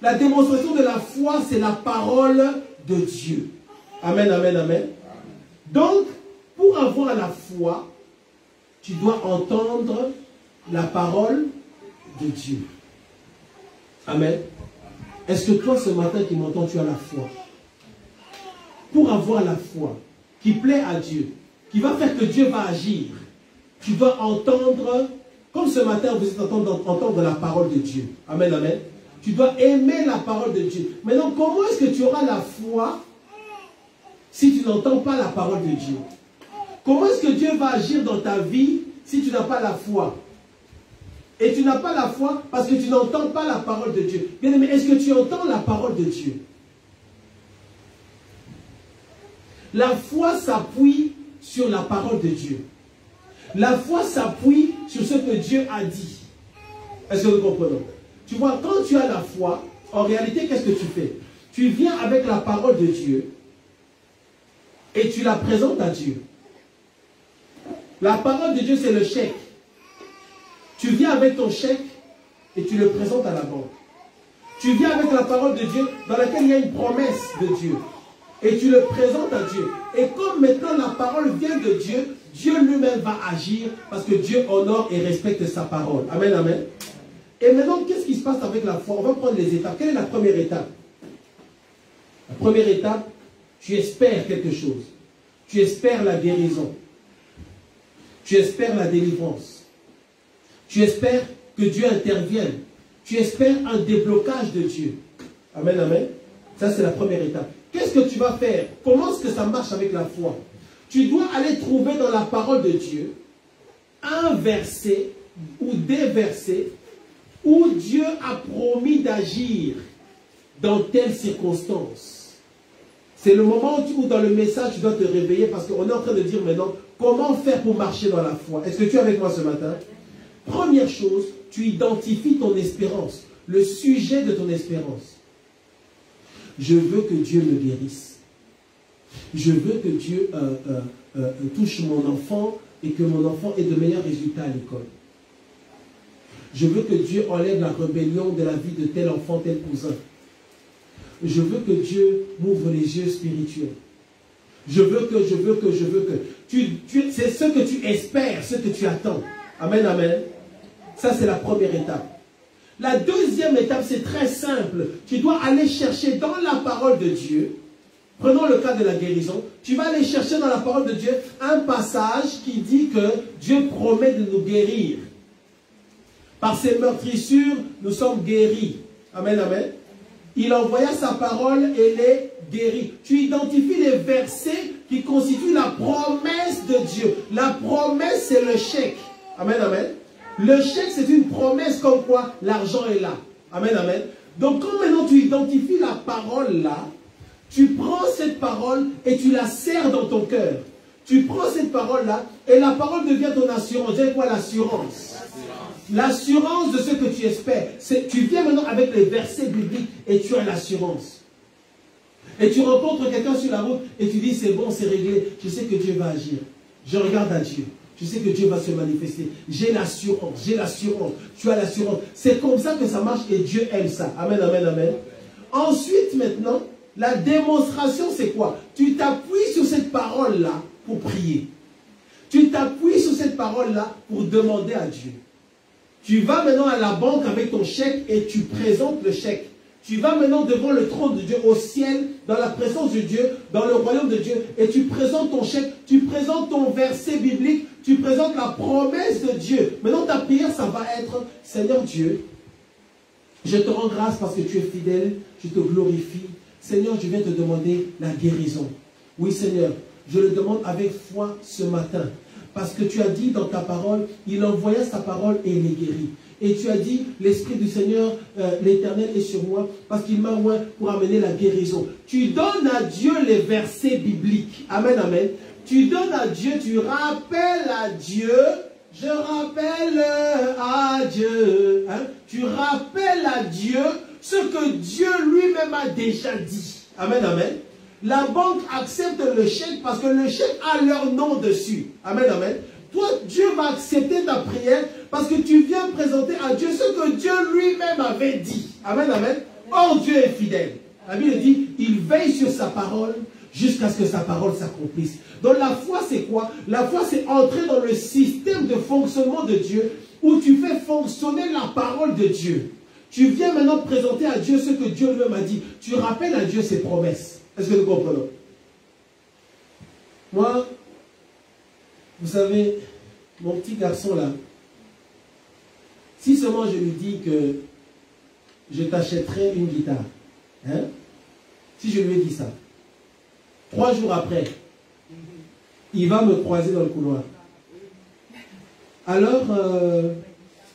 La démonstration de la foi, c'est la parole de Dieu. Amen, amen, amen. Donc, pour avoir la foi, tu dois entendre la parole de Dieu. Amen. Est-ce que toi, ce matin qui m'entends, tu as la foi? Pour avoir la foi qui plaît à Dieu, qui va faire que Dieu va agir, tu dois entendre, comme ce matin, vous êtes en train d'entendre la parole de Dieu. Amen, amen. Tu dois aimer la parole de Dieu. Maintenant, comment est-ce que tu auras la foi si tu n'entends pas la parole de Dieu? Comment est-ce que Dieu va agir dans ta vie si tu n'as pas la foi? Et tu n'as pas la foi parce que tu n'entends pas la parole de Dieu. Bien aimé, est-ce que tu entends la parole de Dieu? La foi s'appuie sur la parole de Dieu. La foi s'appuie sur ce que Dieu a dit. Est-ce que nous comprenons? Tu vois, quand tu as la foi, en réalité, qu'est-ce que tu fais? Tu viens avec la parole de Dieu et tu la présentes à Dieu. La parole de Dieu, c'est le chèque. Tu viens avec ton chèque et tu le présentes à la banque. Tu viens avec la parole de Dieu dans laquelle il y a une promesse de Dieu. Et tu le présentes à Dieu. Et comme maintenant la parole vient de Dieu, Dieu lui-même va agir parce que Dieu honore et respecte sa parole. Amen, amen. Et maintenant, qu'est-ce qui se passe avec la foi? On va prendre les étapes. Quelle est la première étape? La première étape, tu espères quelque chose. Tu espères la guérison. Tu espères la délivrance. Tu espères que Dieu intervienne. Tu espères un déblocage de Dieu. Amen, amen. Ça, c'est la première étape. Qu'est-ce que tu vas faire? Comment est-ce que ça marche avec la foi? Tu dois aller trouver dans la parole de Dieu un verset ou des versets où Dieu a promis d'agir dans telle circonstance. C'est le moment où dans le message tu dois te réveiller parce qu'on est en train de dire maintenant comment faire pour marcher dans la foi. Est-ce que tu es avec moi ce matin? Première chose, tu identifies ton espérance, le sujet de ton espérance. Je veux que Dieu me guérisse. Je veux que Dieu touche mon enfant et que mon enfant ait de meilleurs résultats à l'école. Je veux que Dieu enlève la rébellion de la vie de tel enfant, tel cousin. Je veux que Dieu m'ouvre les yeux spirituels. Je veux que. C'est ce que tu espères, ce que tu attends. Amen, amen. Ça, c'est la première étape. La deuxième étape, c'est très simple. Tu dois aller chercher dans la parole de Dieu. Prenons le cas de la guérison. Tu vas aller chercher dans la parole de Dieu un passage qui dit que Dieu promet de nous guérir. Par ses meurtrissures, nous sommes guéris. Amen, amen. Il envoya sa parole et les guérit. Tu identifies les versets qui constitue la promesse de Dieu. La promesse, c'est le chèque. Amen, amen. Le chèque, c'est une promesse comme quoi l'argent est là. Amen, amen. Donc, quand maintenant tu identifies la parole là, tu prends cette parole et tu la serres dans ton cœur. Tu prends cette parole là et la parole devient ton assurance. C'est quoi l'assurance? L'assurance de ce que tu espères. Tu viens maintenant avec les versets bibliques et tu as l'assurance. Et tu rencontres quelqu'un sur la route et tu dis c'est bon, c'est réglé. Je sais que Dieu va agir. Je regarde à Dieu. Je sais que Dieu va se manifester. J'ai l'assurance, j'ai l'assurance. Tu as l'assurance. C'est comme ça que ça marche et Dieu aime ça. Amen, amen, amen. Ensuite, maintenant, la démonstration, c'est quoi? Tu t'appuies sur cette parole-là pour prier. Tu t'appuies sur cette parole-là pour demander à Dieu. Tu vas maintenant à la banque avec ton chèque et tu présentes le chèque. Tu vas maintenant devant le trône de Dieu, au ciel, dans la présence de Dieu, dans le royaume de Dieu, et tu présentes ton chèque, tu présentes ton verset biblique, tu présentes la promesse de Dieu. Maintenant, ta prière, ça va être, Seigneur Dieu, je te rends grâce parce que tu es fidèle, je te glorifie. Seigneur, je viens te demander la guérison. Oui, Seigneur, je le demande avec foi ce matin. Parce que tu as dit dans ta parole, il envoya sa parole et il les guérit. Et tu as dit, l'Esprit du Seigneur, l'Éternel est sur moi, parce qu'il m'a oint pour amener la guérison. Tu donnes à Dieu les versets bibliques. Amen, amen. Tu donnes à Dieu, tu rappelles à Dieu, je rappelle à Dieu. Hein? Tu rappelles à Dieu ce que Dieu lui-même a déjà dit. Amen, amen. La banque accepte le chèque parce que le chèque a leur nom dessus. Amen, amen. Toi, Dieu va accepter ta prière parce que tu viens présenter à Dieu ce que Dieu lui-même avait dit. Amen, amen. Or, Dieu est fidèle. La Bible dit, il veille sur sa parole jusqu'à ce que sa parole s'accomplisse. Donc la foi, c'est quoi? La foi, c'est entrer dans le système de fonctionnement de Dieu où tu fais fonctionner la parole de Dieu. Tu viens maintenant présenter à Dieu ce que Dieu lui-même a dit. Tu rappelles à Dieu ses promesses. Est-ce que nous comprenons? Moi, vous savez, mon petit garçon là, si seulement je lui dis que je t'achèterai une guitare, hein? Si je lui ai dit ça, 3 jours après, il va me croiser dans le couloir. Alors,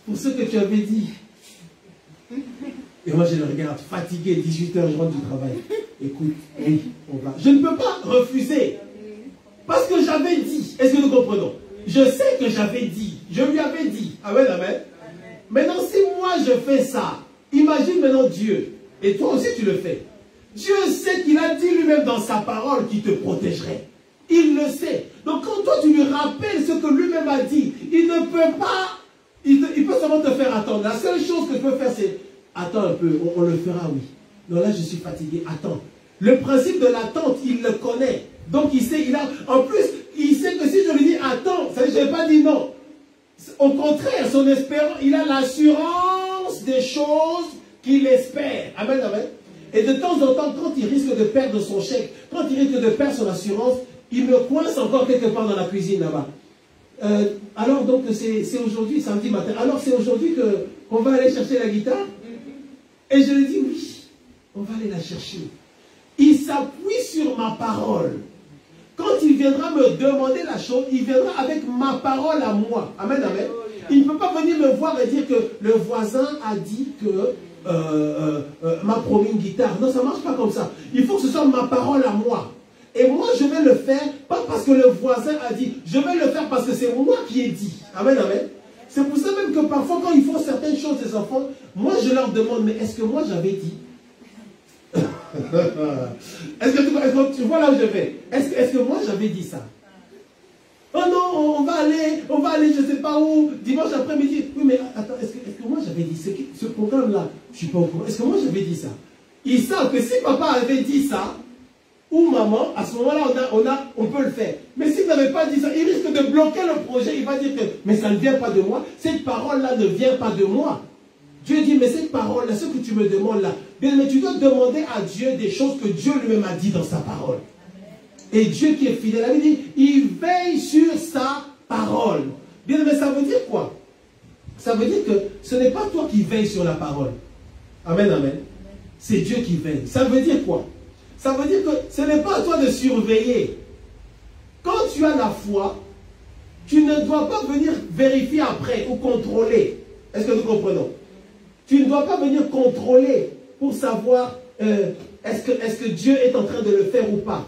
pour ce que tu avais dit, et moi je le regarde, fatigué, 18 h, je rentre du travail. Écoute, oui, on va. Je ne peux pas refuser. Parce que j'avais dit. Est-ce que nous comprenons? Je sais que j'avais dit. Je lui avais dit. Amen, amen. Maintenant, si moi je fais ça, imagine maintenant Dieu. Et toi aussi tu le fais. Dieu sait qu'il a dit lui-même dans sa parole qu'il te protégerait. Il le sait. Donc quand toi tu lui rappelles ce que lui-même a dit, il ne peut pas, il peut seulement te faire attendre. La seule chose que je peux faire, c'est attends un peu, on le fera, oui. Non, là je suis fatigué, attends. Le principe de l'attente, il le connaît. Donc il sait, en plus, il sait que si je lui dis attends, ça, je n'ai pas dit non. Au contraire, son espérance, il a l'assurance des choses qu'il espère. Amen, amen. Et de temps en temps, quand il risque de perdre son chèque, quand il risque de perdre son assurance, il me coince encore quelque part dans la cuisine là-bas. Alors donc c'est aujourd'hui, samedi matin, alors c'est aujourd'hui qu'on va aller chercher la guitare. Et je lui dis oui, on va aller la chercher. Il s'appuie sur ma parole. Quand il viendra me demander la chose, il viendra avec ma parole à moi. Amen, amen. Il ne peut pas venir me voir et dire que le voisin a dit que m'a promis une guitare. Non, ça ne marche pas comme ça. Il faut que ce soit ma parole à moi. Et moi, je vais le faire, pas parce que le voisin a dit. Je vais le faire parce que c'est moi qui ai dit. Amen, amen. C'est pour ça même que parfois, quand ils font certaines choses, les enfants, moi, je leur demande, mais est-ce que moi, j'avais dit? Est-ce que tu vois là où je vais? Est-ce que moi j'avais dit ça? Oh non, on va aller je ne sais pas où, dimanche après-midi. Oui, mais attends, est-ce que moi j'avais dit ce programme-là? Je ne suis pas au courant. Est-ce que moi j'avais dit ça? Ils savent que si papa avait dit ça, ou maman, à ce moment-là, on peut le faire. Mais s'il n'avait pas dit ça, il risque de bloquer le projet. Il va dire que, mais ça ne vient pas de moi. Cette parole-là ne vient pas de moi. Dieu dit, mais cette parole-là, ce que tu me demandes là, bien, mais tu dois demander à Dieu des choses que Dieu lui-même a dit dans sa parole. Et Dieu qui est fidèle, il dit, il veille sur sa parole. Bien, mais ça veut dire quoi? Ça veut dire que ce n'est pas toi qui veilles sur la parole. Amen, amen. C'est Dieu qui veille. Ça veut dire quoi? Ça veut dire que ce n'est pas à toi de surveiller. tu as la foi, tu ne dois pas venir vérifier après ou contrôler. Est-ce que nous comprenons? Tu ne dois pas venir contrôler pour savoir est-ce que Dieu est en train de le faire ou pas.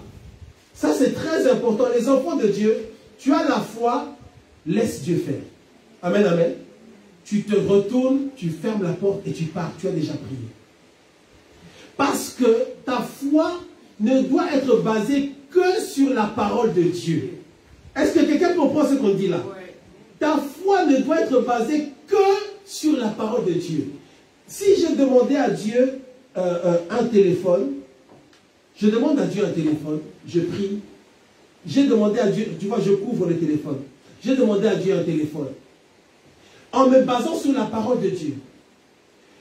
Ça, c'est très important. Les enfants de Dieu, tu as la foi, laisse Dieu faire. Amen, amen. Tu te retournes, tu fermes la porte et tu pars. Tu as déjà prié. Parce que ta foi ne doit être basée que sur la parole de Dieu. Est-ce que quelqu'un comprend ce qu'on dit là? Ouais. Ta foi ne doit être basée que sur la parole de Dieu. Si je demandais à Dieu un téléphone, je demande à Dieu un téléphone, je prie. J'ai demandé à Dieu, tu vois, je couvre le téléphone. J'ai demandé à Dieu un téléphone. En me basant sur la parole de Dieu.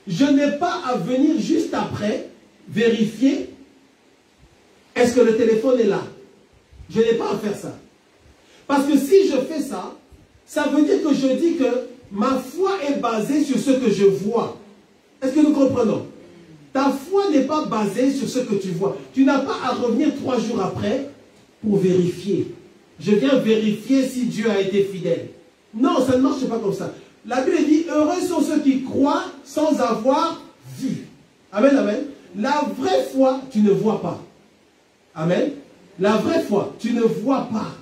Je n'ai pas à venir juste après vérifier est-ce que le téléphone est là. Je n'ai pas à faire ça. Parce que si je fais ça, ça veut dire que je dis que ma foi est basée sur ce que je vois. Est-ce que nous comprenons? Ta foi n'est pas basée sur ce que tu vois. Tu n'as pas à revenir 3 jours après pour vérifier. Je viens vérifier si Dieu a été fidèle. Non, ça ne marche pas comme ça. La Bible dit, heureux sont ceux qui croient sans avoir vu. Amen, amen. La vraie foi, tu ne vois pas. Amen. La vraie foi, tu ne vois pas.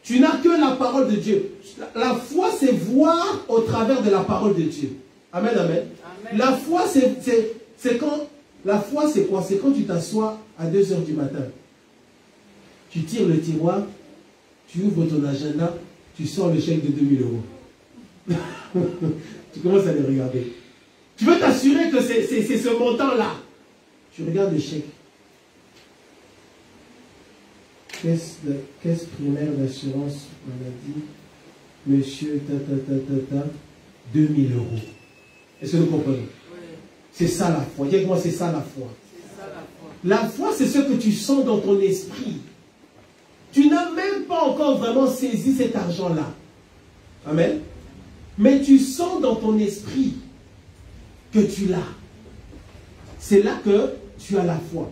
Tu n'as que la parole de Dieu. La foi, c'est voir au travers de la parole de Dieu. Amen, amen. Amen. La foi, c'est quand... La foi, c'est quoi? C'est quand tu t'assois à 2 h du matin. Tu tires le tiroir, tu ouvres ton agenda, tu sors le chèque de 2000 €. Tu commences à les regarder. Tu veux t'assurer que c'est ce montant-là. Tu regardes le chèque. Caisse primaire d'assurance maladie, monsieur, 2000 €. Est-ce que nous comprenons? Oui. C'est ça la foi. Dis avec moi, c'est ça la foi. La foi, c'est ce que tu sens dans ton esprit. Tu n'as même pas encore vraiment saisi cet argent-là. Amen. Mais tu sens dans ton esprit que tu l'as. C'est là que tu as la foi.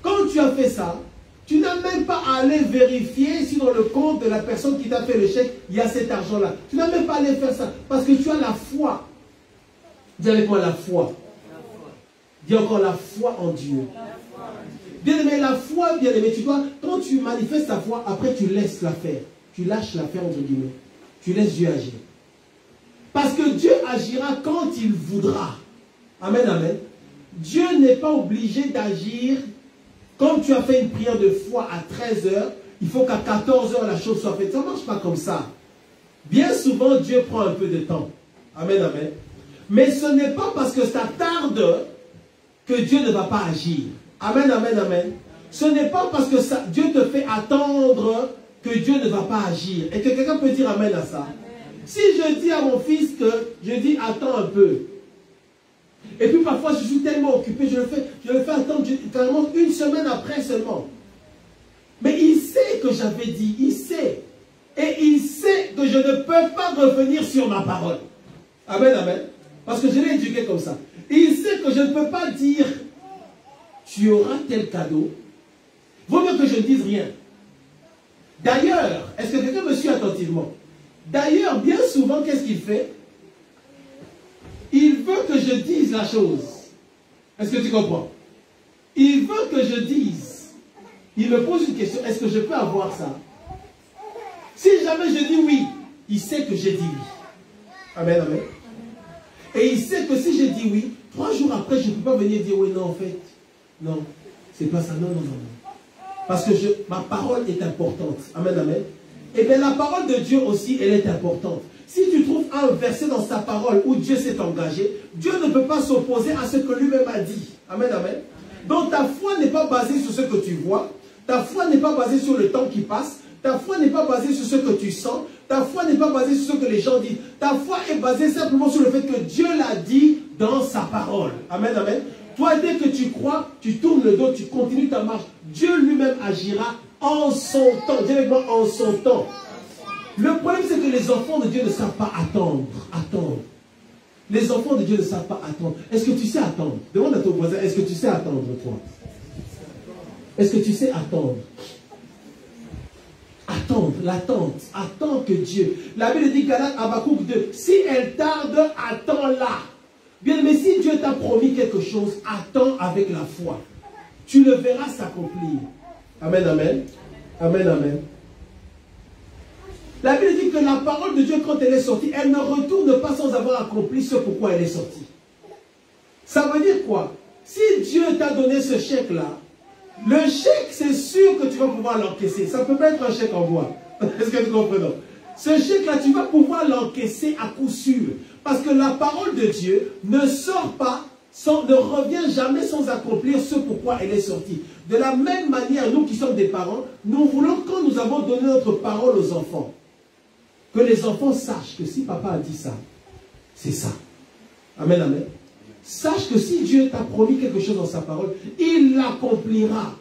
Quand tu as fait ça, tu n'as même pas à aller vérifier si dans le compte de la personne qui t'a fait le chèque, il y a cet argent-là. Tu n'as même pas à aller faire ça. Parce que tu as la foi. Dis avec moi la foi. Dis encore la foi en Dieu. Bien aimé, la foi, bien aimé, tu dois, quand tu manifestes ta foi, après tu laisses la faire. Tu lâches l'affaire entre guillemets. Tu laisses Dieu agir. Parce que Dieu agira quand il voudra. Amen, amen. Dieu n'est pas obligé d'agir. Comme tu as fait une prière de foi à 13 h, il faut qu'à 14 h la chose soit faite. Ça ne marche pas comme ça. Bien souvent, Dieu prend un peu de temps. Amen, amen. Mais ce n'est pas parce que ça tarde que Dieu ne va pas agir. Amen, amen, amen. Ce n'est pas parce que Dieu te fait attendre que Dieu ne va pas agir. Et que quelqu'un peut dire amen à ça. Amen. Si je dis à mon fils que je dis attends un peu. Et puis parfois je suis tellement occupé, je le fais attendre carrément 1 semaine après seulement. Mais il sait que j'avais dit, il sait. Et il sait que je ne peux pas revenir sur ma parole. Amen, amen. Parce que je l'ai éduqué comme ça. Et il sait que je ne peux pas dire tu auras tel cadeau. Vaut mieux que je ne dise rien. D'ailleurs, est-ce que quelqu'un me suit attentivement? D'ailleurs, bien souvent, qu'est-ce qu'il fait? Il veut que je dise la chose. Est-ce que tu comprends? Il veut que je dise. Il me pose une question. Est-ce que je peux avoir ça? Si jamais je dis oui, il sait que j'ai dit oui. Amen, amen. Et il sait que si j'ai dit oui, 3 jours après, je ne peux pas venir dire oui, non, en fait. Non, c'est pas ça. Non, non, non, non. Parce que ma parole est importante. Amen, amen. Et bien la parole de Dieu aussi, elle est importante. Si tu trouves un verset dans sa parole où Dieu s'est engagé, Dieu ne peut pas s'opposer à ce que lui-même a dit. Amen, amen. Donc ta foi n'est pas basée sur ce que tu vois. Ta foi n'est pas basée sur le temps qui passe. Ta foi n'est pas basée sur ce que tu sens. Ta foi n'est pas basée sur ce que les gens disent. Ta foi est basée simplement sur le fait que Dieu l'a dit dans sa parole. Amen, amen. Toi, dès que tu crois, tu tournes le dos, tu continues ta marche. Dieu lui-même agira en son temps. Dis avec moi, en son temps. Le problème, c'est que les enfants de Dieu ne savent pas attendre. Attendre. Les enfants de Dieu ne savent pas attendre. Est-ce que tu sais attendre? Demande à ton voisin, est-ce que tu sais attendre, toi? Est-ce que tu sais attendre? l'attente. Attends que Dieu. La Bible dit, Galates, Habakkuk 2, si elle tarde, attends-la. Bien, mais si Dieu t'a promis quelque chose, attends avec la foi. Tu le verras s'accomplir. Amen, amen. Amen, amen. La Bible dit que la parole de Dieu, quand elle est sortie, elle ne retourne pas sans avoir accompli ce pourquoi elle est sortie. Ça veut dire quoi? Si Dieu t'a donné ce chèque-là, le chèque, c'est sûr que tu vas pouvoir l'encaisser. Ça peut pas être un chèque en bois. Est-ce que tu comprends? Ce chèque-là, tu vas pouvoir l'encaisser à coup sûr. Parce que la parole de Dieu ne sort pas, ne revient jamais sans accomplir ce pourquoi elle est sortie. De la même manière, nous qui sommes des parents, nous voulons, quand nous avons donné notre parole aux enfants, que les enfants sachent que si papa a dit ça, c'est ça. Amen, amen. Sache que si Dieu t'a promis quelque chose dans sa parole, il l'accomplira.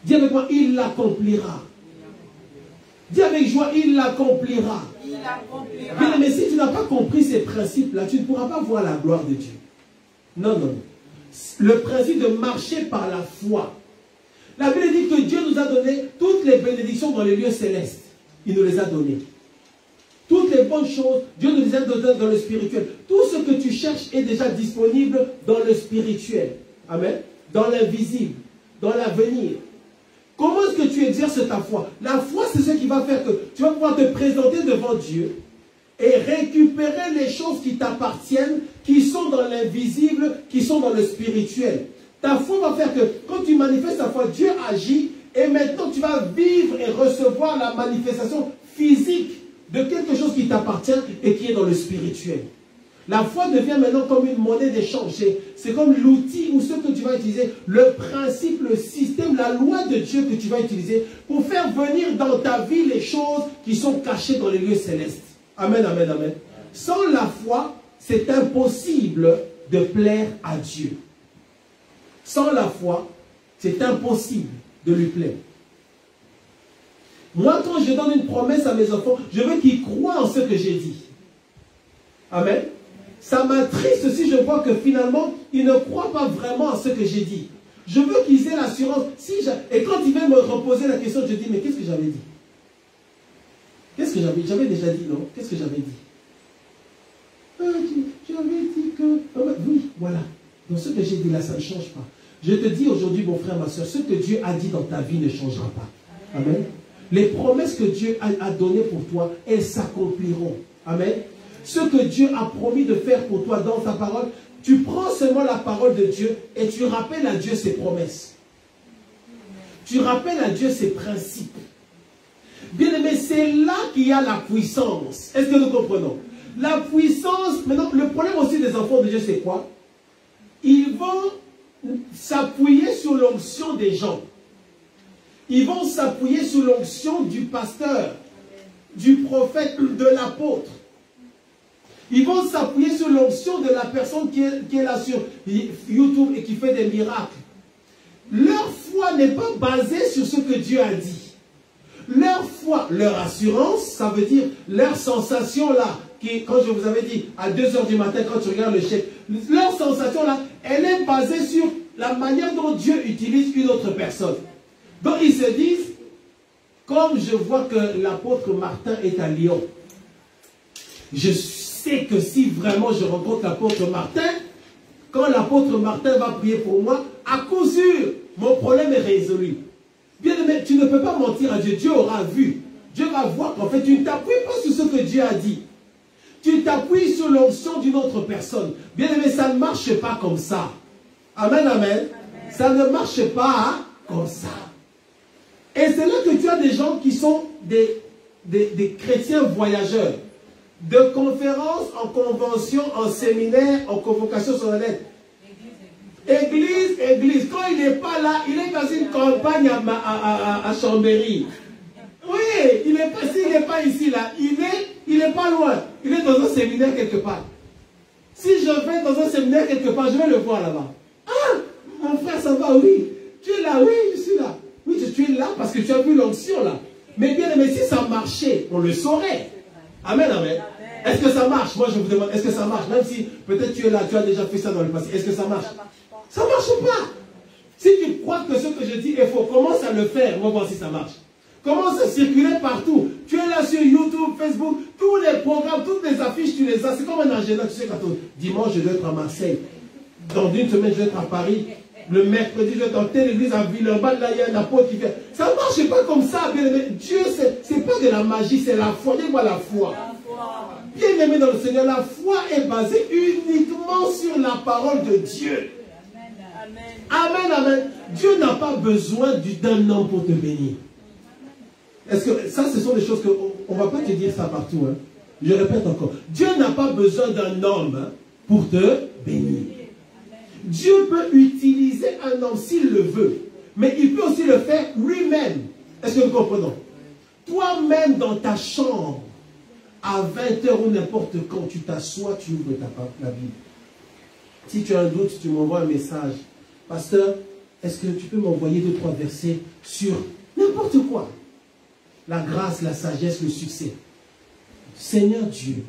Dis avec moi, il l'accomplira. Dis avec joie, il l'accomplira. Bien, mais si tu n'as pas compris ces principes-là, tu ne pourras pas voir la gloire de Dieu. Non, non, non. Le principe de marcher par la foi. La Bible dit que Dieu nous a donné toutes les bénédictions dans les lieux célestes. Il nous les a données. Toutes les bonnes choses, Dieu nous les a données dans le spirituel. Tout ce que tu cherches est déjà disponible dans le spirituel. Amen. Dans l'invisible, dans l'avenir. Comment est-ce que tu exerces ta foi? La foi, c'est ce qui va faire que tu vas pouvoir te présenter devant Dieu et récupérer les choses qui t'appartiennent, qui sont dans l'invisible, qui sont dans le spirituel. Ta foi va faire que quand tu manifestes ta foi, Dieu agit et maintenant tu vas vivre et recevoir la manifestation physique de quelque chose qui t'appartient et qui est dans le spirituel. La foi devient maintenant comme une monnaie d'échange. C'est comme l'outil ou ce que tu vas utiliser, le principe, le système, la loi de Dieu que tu vas utiliser pour faire venir dans ta vie les choses qui sont cachées dans les lieux célestes. Amen, amen, amen. Sans la foi, c'est impossible de plaire à Dieu. Sans la foi, c'est impossible de lui plaire. Moi, quand je donne une promesse à mes enfants, je veux qu'ils croient en ce que j'ai dit. Amen. Ça m'attriste si je vois que finalement, ils ne croient pas vraiment à ce que j'ai dit. Je veux qu'ils aient l'assurance. Et quand ils viennent me reposer la question, je dis, mais qu'est-ce que j'avais dit? Qu'est-ce que j'avais dit? J'avais déjà dit, non? Qu'est-ce que j'avais dit? Tu avais dit que... oui, voilà. Donc ce que j'ai dit là, ça ne change pas. Je te dis aujourd'hui, mon frère, ma soeur, ce que Dieu a dit dans ta vie ne changera pas. Amen. Les promesses que Dieu a données pour toi, elles s'accompliront. Amen. Ce que Dieu a promis de faire pour toi dans sa parole, tu prends seulement la parole de Dieu et tu rappelles à Dieu ses promesses. Tu rappelles à Dieu ses principes. Bien aimé, c'est là qu'il y a la puissance. Est-ce que nous comprenons? La puissance, maintenant, le problème aussi des enfants de Dieu, c'est quoi? Ils vont s'appuyer sur l'onction des gens. Ils vont s'appuyer sur l'onction du pasteur, du prophète, de l'apôtre. Ils vont s'appuyer sur l'onction de la personne qui est là sur YouTube et qui fait des miracles. Leur foi n'est pas basée sur ce que Dieu a dit. Leur foi, leur assurance, ça veut dire leur sensation là, qui, quand je vous avais dit, à 2 h du matin, quand tu regardes le chèque, leur sensation là, elle est basée sur la manière dont Dieu utilise une autre personne. Donc ils se disent, comme je vois que l'apôtre Martin est à Lyon, je sais que si vraiment je rencontre l'apôtre Martin, quand l'apôtre Martin va prier pour moi, à coup sûr, mon problème est résolu. Bien aimé, tu ne peux pas mentir à Dieu. Dieu aura vu. Dieu va voir qu'en fait, tu ne t'appuies pas sur ce que Dieu a dit. Tu t'appuies sur l'onction d'une autre personne. Bien aimé, ça ne marche pas comme ça. Amen, amen. Amen. Ça ne marche pas comme ça. Et c'est là que tu as des gens qui sont des chrétiens voyageurs. De conférence en convention, en séminaire, en convocation solennelle. Église. Quand il n'est pas là, il est dans une campagne à Chambéry. Oui, il n'est pas, s'il n'est pas ici, là, il est pas loin. Il est dans un séminaire quelque part. Si je vais dans un séminaire quelque part, je vais le voir là-bas. Ah, mon frère, ça va, oui. Tu es là, oui, je suis là. Oui, tu es là parce que tu as vu l'onction là. Mais bien aimé, si ça marchait, on le saurait. Amen, amen. Est-ce que ça marche? Moi, je vous demande, est-ce que ça marche? Même si peut-être tu es là, tu as déjà fait ça dans le passé. Est-ce que ça marche? Ça ne marche pas. Si tu crois que ce que je dis est faux, commence à le faire. On va voir si ça marche. commence à circuler partout. Tu es là sur YouTube, Facebook, tous les programmes, toutes les affiches, tu les as. C'est comme un agenda, tu sais, quand dimanche, je dois être à Marseille. Dans une semaine, je vais être à Paris. Le mercredi, je vais être dans telle église à Villeurbanne, là, il y a un apôtre qui vient. Ça ne marche pas comme ça, bien aimé. Dieu, c'est pas de la magie, c'est la foi. Dis-moi la foi. Bien aimé dans le Seigneur, la foi est basée uniquement sur la parole de Dieu. Amen, amen. Dieu n'a pas besoin d'un homme pour te bénir. Est-ce que ça, ce sont des choses qu'on ne va pas te dire ça partout. Hein? Je répète encore. Dieu n'a pas besoin d'un homme pour te bénir. Dieu peut utiliser un homme s'il le veut, mais il peut aussi le faire lui-même. Est-ce que nous comprenons? Toi-même dans ta chambre, à 20 h ou n'importe quand, tu t'assois, tu ouvres la Bible. Si tu as un doute, tu m'envoies un message. Pasteur, est-ce que tu peux m'envoyer 2-3 versets sur n'importe quoi? La grâce, la sagesse, le succès. Seigneur Dieu,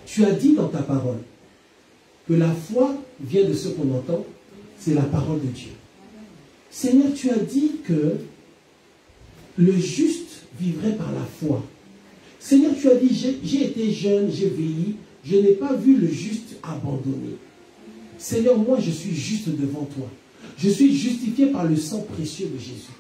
tu as dit dans ta parole que la foi vient de ce qu'on entend, c'est la parole de Dieu. Seigneur, tu as dit que le juste vivrait par la foi. Seigneur, tu as dit, j'ai été jeune, j'ai vieilli, je n'ai pas vu le juste abandonné. Seigneur, moi je suis juste devant toi. Je suis justifié par le sang précieux de Jésus.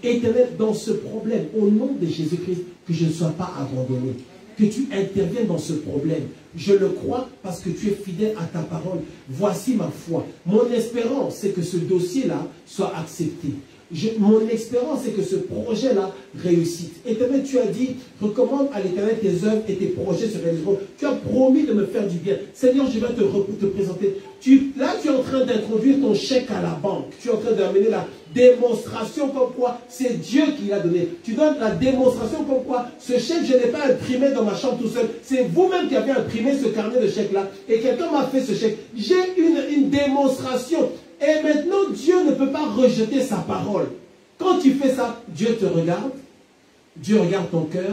Éternel, dans ce problème, au nom de Jésus-Christ, que je ne sois pas abandonné. Que tu interviennes dans ce problème. Je le crois parce que tu es fidèle à ta parole. Voici ma foi. Mon espérance, c'est que ce dossier-là soit accepté. Mon espérance, c'est que ce projet-là réussisse. Éternel, tu as dit, recommande à l'Éternel tes œuvres et tes projets se réaliseront. Tu as promis de me faire du bien. Seigneur, je vais te présenter. Là, tu es en train d'introduire ton chèque à la banque. Tu es en train d'amener la démonstration comme quoi c'est Dieu qui l'a donné. Tu donnes la démonstration comme quoi ce chèque, je n'ai pas imprimé dans ma chambre tout seul. C'est vous-même qui avez imprimé ce carnet de chèques-là. Et quelqu'un m'a fait ce chèque. J'ai une démonstration. Et maintenant, Dieu ne peut pas rejeter sa parole. Quand tu fais ça, Dieu te regarde. Dieu regarde ton cœur.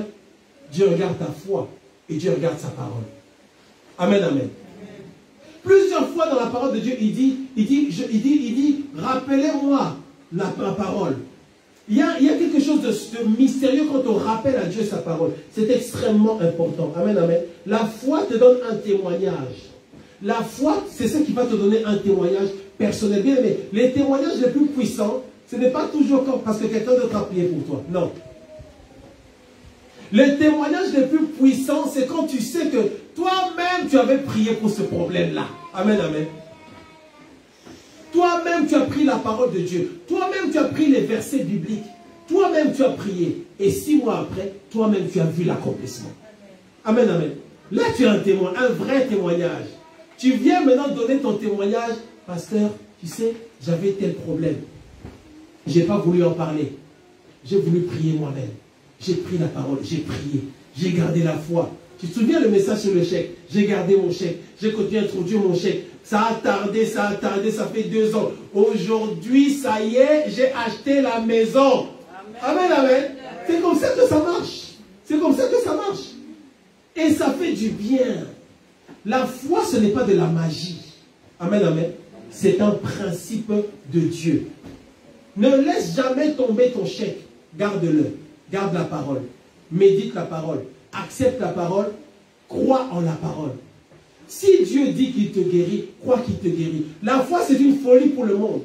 Dieu regarde ta foi. Et Dieu regarde sa parole. Amen, amen. Plusieurs fois dans la parole de Dieu, il dit, rappelez-moi la parole. Il y a quelque chose de mystérieux quand on rappelle à Dieu sa parole. C'est extrêmement important. Amen, amen. La foi te donne un témoignage. La foi, c'est ce qui va te donner un témoignage personnel. Bien aimé, les témoignages les plus puissants, ce n'est pas toujours parce que quelqu'un d'autre a prié pour toi. Non. Les témoignages les plus puissants, c'est quand tu sais que toi-même, tu avais prié pour ce problème-là. Amen, amen. Toi-même, tu as pris la parole de Dieu. Toi-même, tu as pris les versets bibliques. Toi-même, tu as prié. Et 6 mois après, toi-même, tu as vu l'accomplissement. Amen, amen. Là, tu as un témoin, un vrai témoignage. Tu viens maintenant donner ton témoignage. Pasteur, tu sais, j'avais tel problème. Je n'ai pas voulu en parler. J'ai voulu prier moi-même. J'ai pris la parole, j'ai prié. J'ai gardé la foi. Tu te souviens le message sur le chèque? J'ai gardé mon chèque. J'ai continué à introduire mon chèque. Ça a tardé, ça fait 2 ans. Aujourd'hui, ça y est, j'ai acheté la maison. Amen, amen. C'est comme ça que ça marche. C'est comme ça que ça marche. Et ça fait du bien. La foi, ce n'est pas de la magie. Amen, amen. C'est un principe de Dieu. Ne laisse jamais tomber ton chèque. Garde-le. Garde la parole. Médite la parole. Accepte la parole. Crois en la parole. Si Dieu dit qu'il te guérit, crois qu'il te guérit. La foi, c'est une folie pour le monde.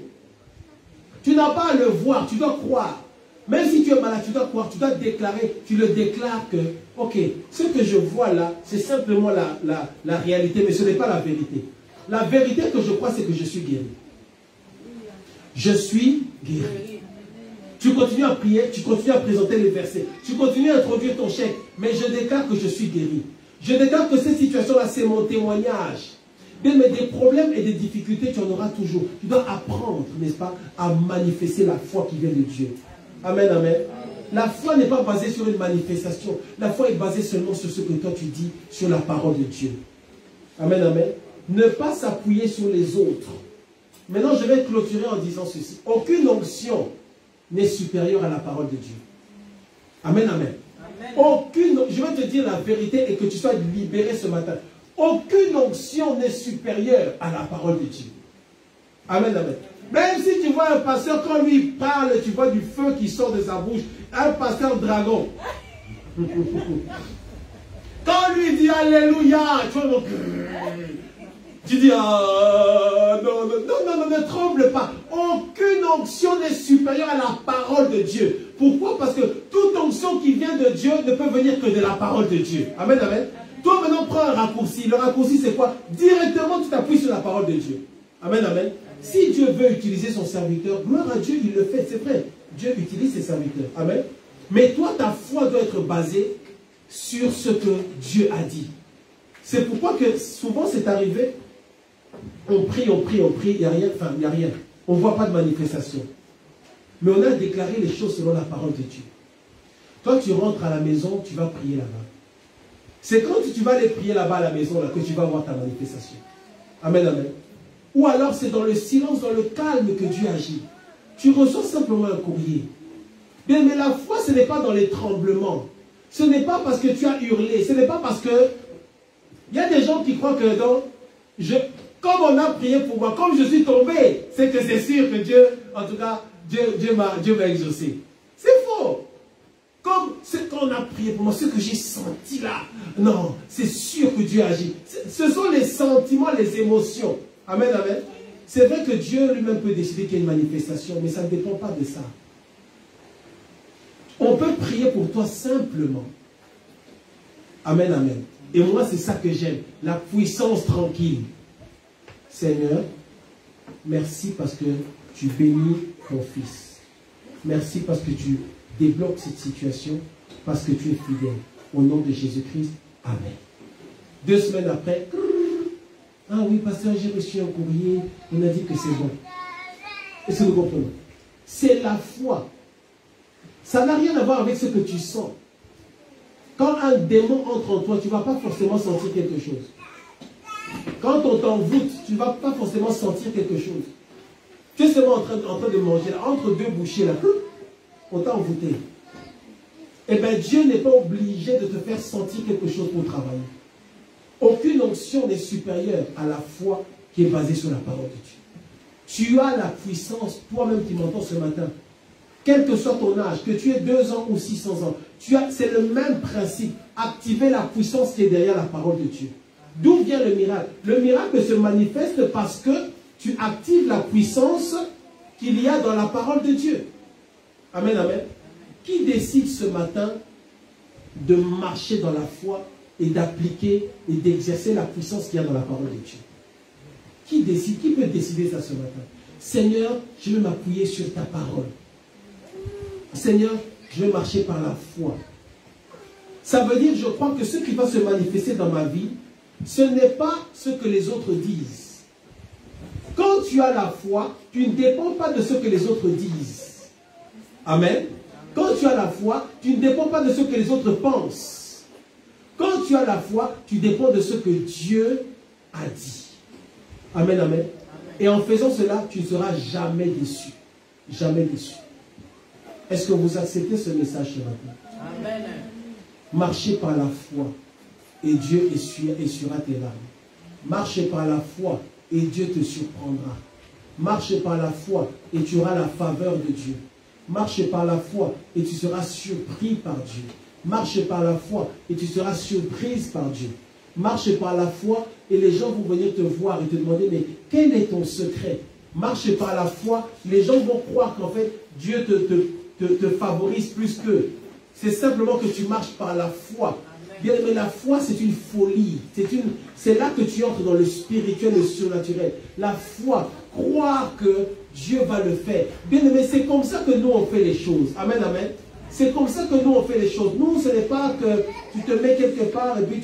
Tu n'as pas à le voir, tu dois croire. Même si tu es malade, tu dois croire, tu dois déclarer, tu le déclares que, ok, ce que je vois là, c'est simplement la réalité, mais ce n'est pas la vérité. La vérité que je crois, c'est que je suis guéri. Je suis guéri. Tu continues à prier, tu continues à présenter les versets, tu continues à introduire ton chèque, mais je déclare que je suis guéri. Je déclare que cette situation-là, c'est mon témoignage. Mais des problèmes et des difficultés, tu en auras toujours. Tu dois apprendre, n'est-ce pas, à manifester la foi qui vient de Dieu. Amen, amen. La foi n'est pas basée sur une manifestation. La foi est basée seulement sur ce que toi tu dis, sur la parole de Dieu. Amen, amen. Ne pas s'appuyer sur les autres. Maintenant, je vais clôturer en disant ceci. Aucune onction n'est supérieure à la parole de Dieu. Amen, amen. Je vais te dire la vérité et que tu sois libéré ce matin. Aucune onction n'est supérieure à la parole de Dieu. Amen, amen. Même si tu vois un pasteur, quand lui parle, tu vois du feu qui sort de sa bouche, un pasteur dragon. Quand lui dit Alléluia, tu vois, donc, tu dis, non, ne tremble pas. Aucune onction n'est supérieure à la parole de Dieu. Pourquoi? Parce que toute onction qui vient de Dieu ne peut venir que de la parole de Dieu. Amen, amen. Toi maintenant prends un raccourci. Le raccourci c'est quoi? Directement tu t'appuies sur la parole de Dieu. Amen, amen. Si Dieu veut utiliser son serviteur, gloire à Dieu, il le fait, c'est vrai. Dieu utilise ses serviteurs. Amen. Mais toi, ta foi doit être basée sur ce que Dieu a dit. C'est pourquoi que souvent c'est arrivé, on prie, il n'y a rien, enfin, il n'y a rien. On ne voit pas de manifestation. Mais on a déclaré les choses selon la parole de Dieu. Toi, tu rentres à la maison, tu vas prier là-bas. C'est quand tu vas aller prier là-bas à la maison là, que tu vas voir ta manifestation. Amen, amen. Ou alors c'est dans le silence, dans le calme que Dieu agit. Tu reçois simplement un courrier. Bien, mais la foi, ce n'est pas dans les tremblements. Ce n'est pas parce que tu as hurlé. Ce n'est pas parce que... Il y a des gens qui croient que non, comme on a prié pour moi, comme je suis tombé, c'est que c'est sûr que Dieu, en tout cas, Dieu m'a exaucé. C'est faux. Comme ce qu'on a prié pour moi, ce que j'ai senti là, non, c'est sûr que Dieu agit. Ce sont les sentiments, les émotions. Amen, amen. C'est vrai que Dieu lui-même peut décider qu'il y a une manifestation, mais ça ne dépend pas de ça. On peut prier pour toi simplement. Amen, amen. Et moi, c'est ça que j'aime. La puissance tranquille. Seigneur, merci parce que tu bénis mon fils. Merci parce que tu débloques cette situation, parce que tu es fidèle. Au nom de Jésus-Christ, amen. 2 semaines après, ah oui, pasteur, j'ai reçu un courrier, on a dit que c'est bon. Est-ce que vous comprenez? C'est la foi. Ça n'a rien à voir avec ce que tu sens. Quand un démon entre en toi, tu ne vas pas forcément sentir quelque chose. Quand on t'envoûte, tu ne vas pas forcément sentir quelque chose. Tu es seulement en train de manger, là, entre deux bouchées, là, on t'a envoûté. Eh bien, Dieu n'est pas obligé de te faire sentir quelque chose pour travailler. Aucune onction n'est supérieure à la foi qui est basée sur la parole de Dieu. Tu as la puissance, toi-même qui m'entends ce matin, quel que soit ton âge, que tu aies 2 ans ou 600 ans, c'est le même principe. Activer la puissance qui est derrière la parole de Dieu. D'où vient le miracle? Le miracle se manifeste parce que tu actives la puissance qu'il y a dans la parole de Dieu. Amen, amen. Qui décide ce matin de marcher dans la foi et d'appliquer et d'exercer la puissance qu'il y a dans la parole de Dieu? Qui décide? Qui peut décider ça ce matin? Seigneur, je vais m'appuyer sur ta parole. Seigneur, je vais marcher par la foi. Ça veut dire, je crois que ce qui va se manifester dans ma vie, ce n'est pas ce que les autres disent. Quand tu as la foi, tu ne dépends pas de ce que les autres disent. Amen. Quand tu as la foi, tu ne dépends pas de ce que les autres pensent. Quand tu as la foi, tu dépends de ce que Dieu a dit. Amen, amen. Et en faisant cela, tu ne seras jamais déçu. Jamais déçu. Est-ce que vous acceptez ce message ce matin? Amen. Marchez par la foi et Dieu essuiera tes larmes. Marchez par la foi et Dieu te surprendra. Marchez par la foi et tu auras la faveur de Dieu. Marchez par la foi et tu seras surpris par Dieu. Marchez par la foi et tu seras surprise par Dieu. Marchez par la foi et les gens vont venir te voir et te demander, mais quel est ton secret? Marchez par la foi, les gens vont croire qu'en fait, Dieu te favorise plus qu'eux. C'est simplement que tu marches par la foi. Bien aimé, la foi, c'est une folie. C'est là que tu entres dans le spirituel et le surnaturel. La foi, croire que Dieu va le faire. Bien aimé, c'est comme ça que nous on fait les choses. Amen, amen. C'est comme ça que nous on fait les choses. Nous, ce n'est pas que tu te mets quelque part et puis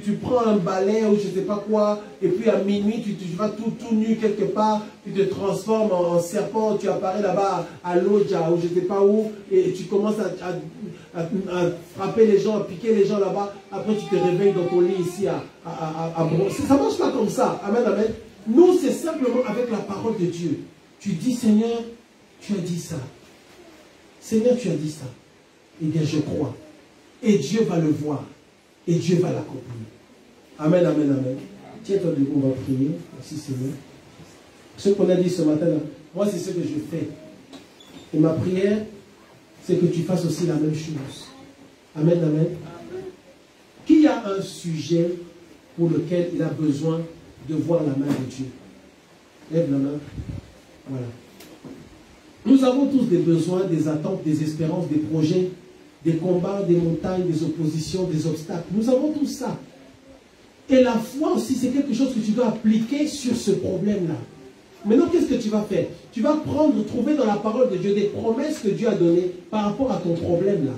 tu prends un balai ou je ne sais pas quoi, et puis à minuit, tu vas tout nu quelque part, tu te transformes en serpent, tu apparais là-bas à l'Oja ou je ne sais pas où, et tu commences à frapper les gens, à piquer les gens là-bas, après tu te réveilles dans ton lit ici à bronzer. Ça ne marche pas comme ça. Amen, amen. Nous, c'est simplement avec la parole de Dieu. Tu dis, Seigneur, tu as dit ça. Seigneur, tu as dit ça. Eh bien, je crois. Et Dieu va le voir. Et Dieu va l'accomplir. Amen, amen, amen. Tiens-toi debout, on va prier. Merci Seigneur. Ce qu'on a dit ce matin-là, moi c'est ce que je fais. Et ma prière, c'est que tu fasses aussi la même chose. Amen, amen. Qui a un sujet pour lequel il a besoin de voir la main de Dieu? Lève la main. Voilà. Nous avons tous des besoins, des attentes, des espérances, des projets, des combats, des montagnes, des oppositions, des obstacles. Nous avons tout ça. Et la foi aussi, c'est quelque chose que tu dois appliquer sur ce problème-là. Maintenant, qu'est-ce que tu vas faire? Tu vas trouver dans la parole de Dieu des promesses que Dieu a données par rapport à ton problème-là.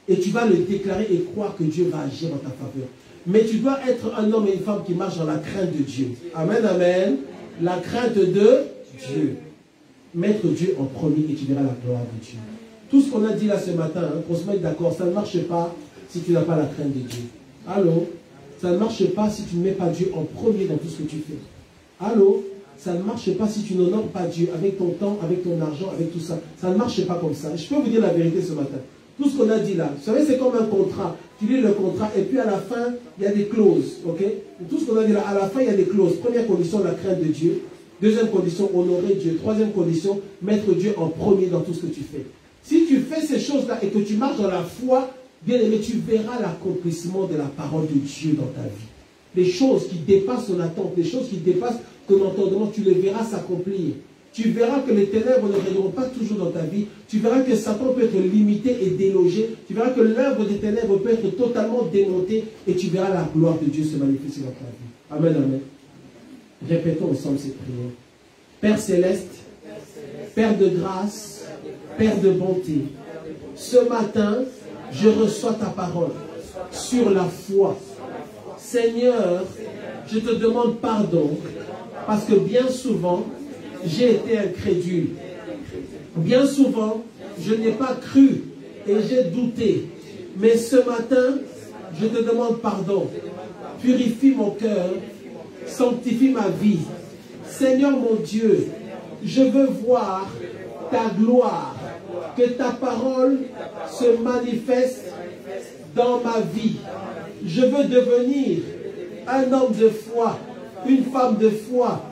Et tu vas le déclarer et croire que Dieu va agir en ta faveur. Mais tu dois être un homme et une femme qui marchent dans la crainte de Dieu. Amen, amen. La crainte de Dieu. Mettre Dieu en premier et tu verras la gloire de Dieu. Tout ce qu'on a dit là ce matin, qu'on se mette d'accord, ça ne marche pas si tu n'as pas la crainte de Dieu. Allô? Ça ne marche pas si tu ne mets pas Dieu en premier dans tout ce que tu fais. Allô? Ça ne marche pas si tu n'honores pas Dieu avec ton temps, avec ton argent, avec tout ça. Ça ne marche pas comme ça. Je peux vous dire la vérité ce matin. Tout ce qu'on a dit là, vous savez, c'est comme un contrat. Tu lis le contrat et puis à la fin, il y a des clauses. Ok? Tout ce qu'on a dit là, à la fin, il y a des clauses. Première condition, la crainte de Dieu. Deuxième condition, honorer Dieu. Troisième condition, mettre Dieu en premier dans tout ce que tu fais. Si tu fais ces choses-là et que tu marches dans la foi, bien aimé, tu verras l'accomplissement de la parole de Dieu dans ta vie. Les choses qui dépassent ton attente, les choses qui dépassent ton entendement, tu les verras s'accomplir. Tu verras que les ténèbres ne régneront pas toujours dans ta vie. Tu verras que Satan peut être limité et délogé. Tu verras que l'œuvre des ténèbres peut être totalement démontée et tu verras la gloire de Dieu se manifester dans ta vie. Amen, amen. Répétons ensemble cette prière. Père céleste, Père de grâce, Père de bonté, ce matin, je reçois ta parole sur la foi. Seigneur, je te demande pardon parce que bien souvent, j'ai été incrédule. Bien souvent, je n'ai pas cru et j'ai douté. Mais ce matin, je te demande pardon. Purifie mon cœur, sanctifie ma vie. Seigneur mon Dieu, je veux voir ta gloire, que ta parole se manifeste dans ma vie. Je veux devenir un homme de foi, une femme de foi.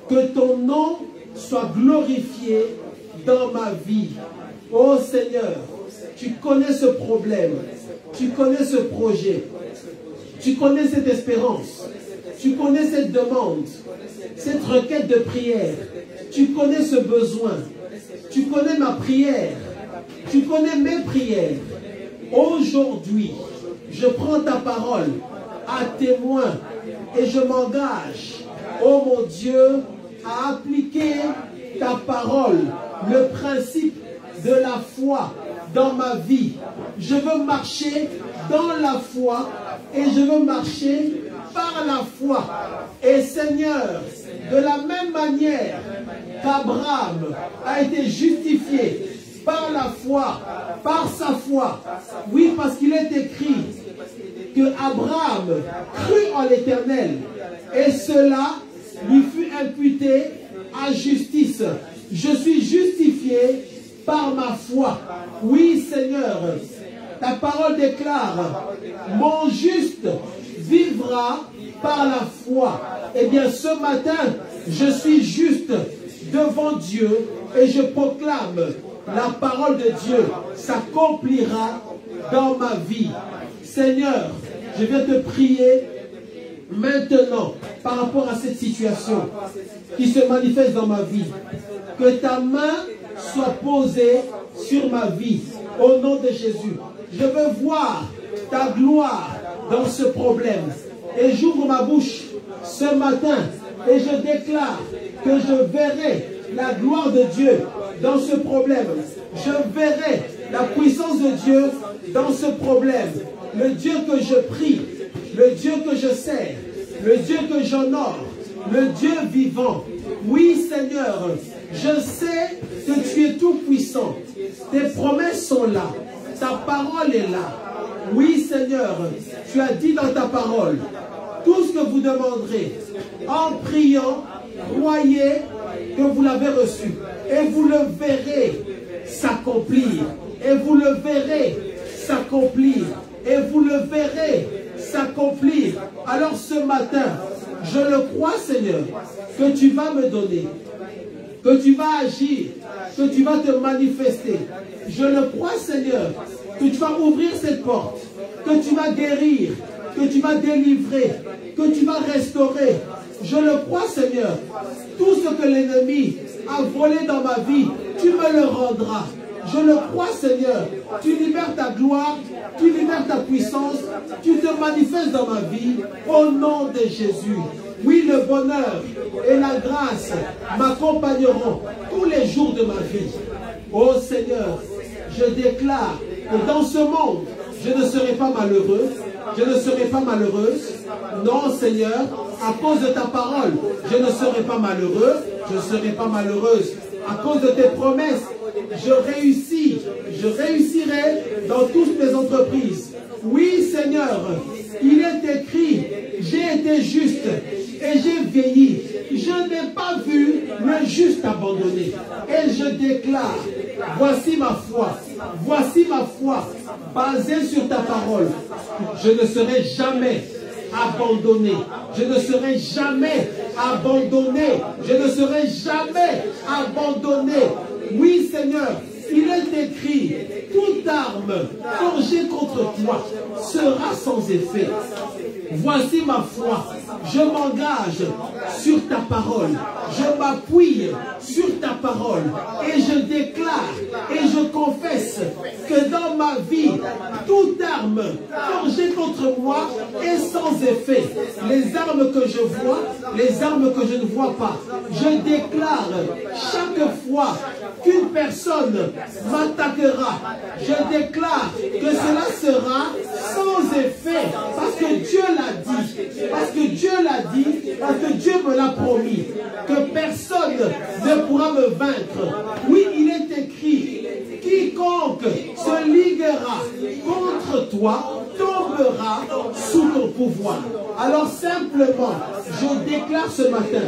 Que ton nom soit glorifié dans ma vie. Oh Seigneur, tu connais ce problème, tu connais ce projet, tu connais cette espérance, tu connais cette demande, cette requête de prière, tu connais ce besoin, tu connais ma prière, tu connais mes prières. Aujourd'hui, je prends ta parole à témoin et je m'engage, oh mon Dieu, à appliquer ta parole, le principe de la foi dans ma vie. Je veux marcher dans la foi et je veux marcher par la foi. Et Seigneur, de la même manière qu'Abraham a été justifié par la foi, par sa foi, oui, parce qu'il est écrit que Abraham crut en l'Éternel et cela lui fut imputé à justice. Je suis justifié par ma foi. Oui, Seigneur, ta parole déclare, mon juste vivra par la foi. Eh bien, ce matin, je suis juste devant Dieu et je proclame la parole de Dieu s'accomplira dans ma vie. Seigneur, je viens te prier maintenant, par rapport à cette situation qui se manifeste dans ma vie, que ta main soit posée sur ma vie, au nom de Jésus. Je veux voir ta gloire dans ce problème. Et j'ouvre ma bouche ce matin et je déclare que je verrai la gloire de Dieu dans ce problème. Je verrai la puissance de Dieu dans ce problème. Le Dieu que je prie, le Dieu que je sers, le Dieu que j'honore, le Dieu vivant. Oui, Seigneur, je sais que tu es tout puissant. Tes promesses sont là. Ta parole est là. Oui, Seigneur, tu as dit dans ta parole, tout ce que vous demanderez en priant, croyez que vous l'avez reçu. Et vous le verrez s'accomplir. Et vous le verrez s'accomplir. Et vous le verrez s'accomplir. Alors ce matin, Je le crois, Seigneur, que tu vas me donner, que tu vas agir, que tu vas te manifester. Je le crois, Seigneur, que tu vas ouvrir cette porte, que tu vas guérir, que tu vas délivrer, que tu vas restaurer. Je le crois, Seigneur. Tout ce que l'ennemi a volé dans ma vie, tu me le rendras. Je le crois, Seigneur. Tu libères ta gloire, tu libères ta puissance, tu te manifestes dans ma vie au nom de Jésus. Oui, le bonheur et la grâce m'accompagneront tous les jours de ma vie. Oh Seigneur, je déclare que dans ce monde, je ne serai pas malheureux, je ne serai pas malheureuse. Non, Seigneur, à cause de ta parole, je ne serai pas malheureux, je ne serai pas malheureuse. À cause de tes promesses, je réussirai dans toutes mes entreprises. Oui, Seigneur, il est écrit, j'ai été juste et j'ai vieilli. Je n'ai pas vu le juste abandonné. Et je déclare, voici ma foi, basée sur ta parole. Je ne serai jamais abandonné. Je ne serai jamais abandonné. Je ne serai jamais abandonné. Oui, Seigneur, il est écrit, toute arme forgée contre toi sera sans effet. Voici ma foi, je m'engage sur ta parole, je m'appuie sur ta parole et je déclare et je confesse que dans ma vie, toute arme forgée contre moi est sans effet. Les armes que je vois, les armes que je ne vois pas, je déclare chaque fois qu'une personne m'attaquera, je déclare que cela sera sans effet parce que Dieu l'a dit, parce que Dieu l'a dit, parce que Dieu me l'a promis, que personne ne pourra me vaincre. Oui, il est écrit, quiconque se liguera contre toi tombera sous ton pouvoir. Alors simplement, je déclare ce matin,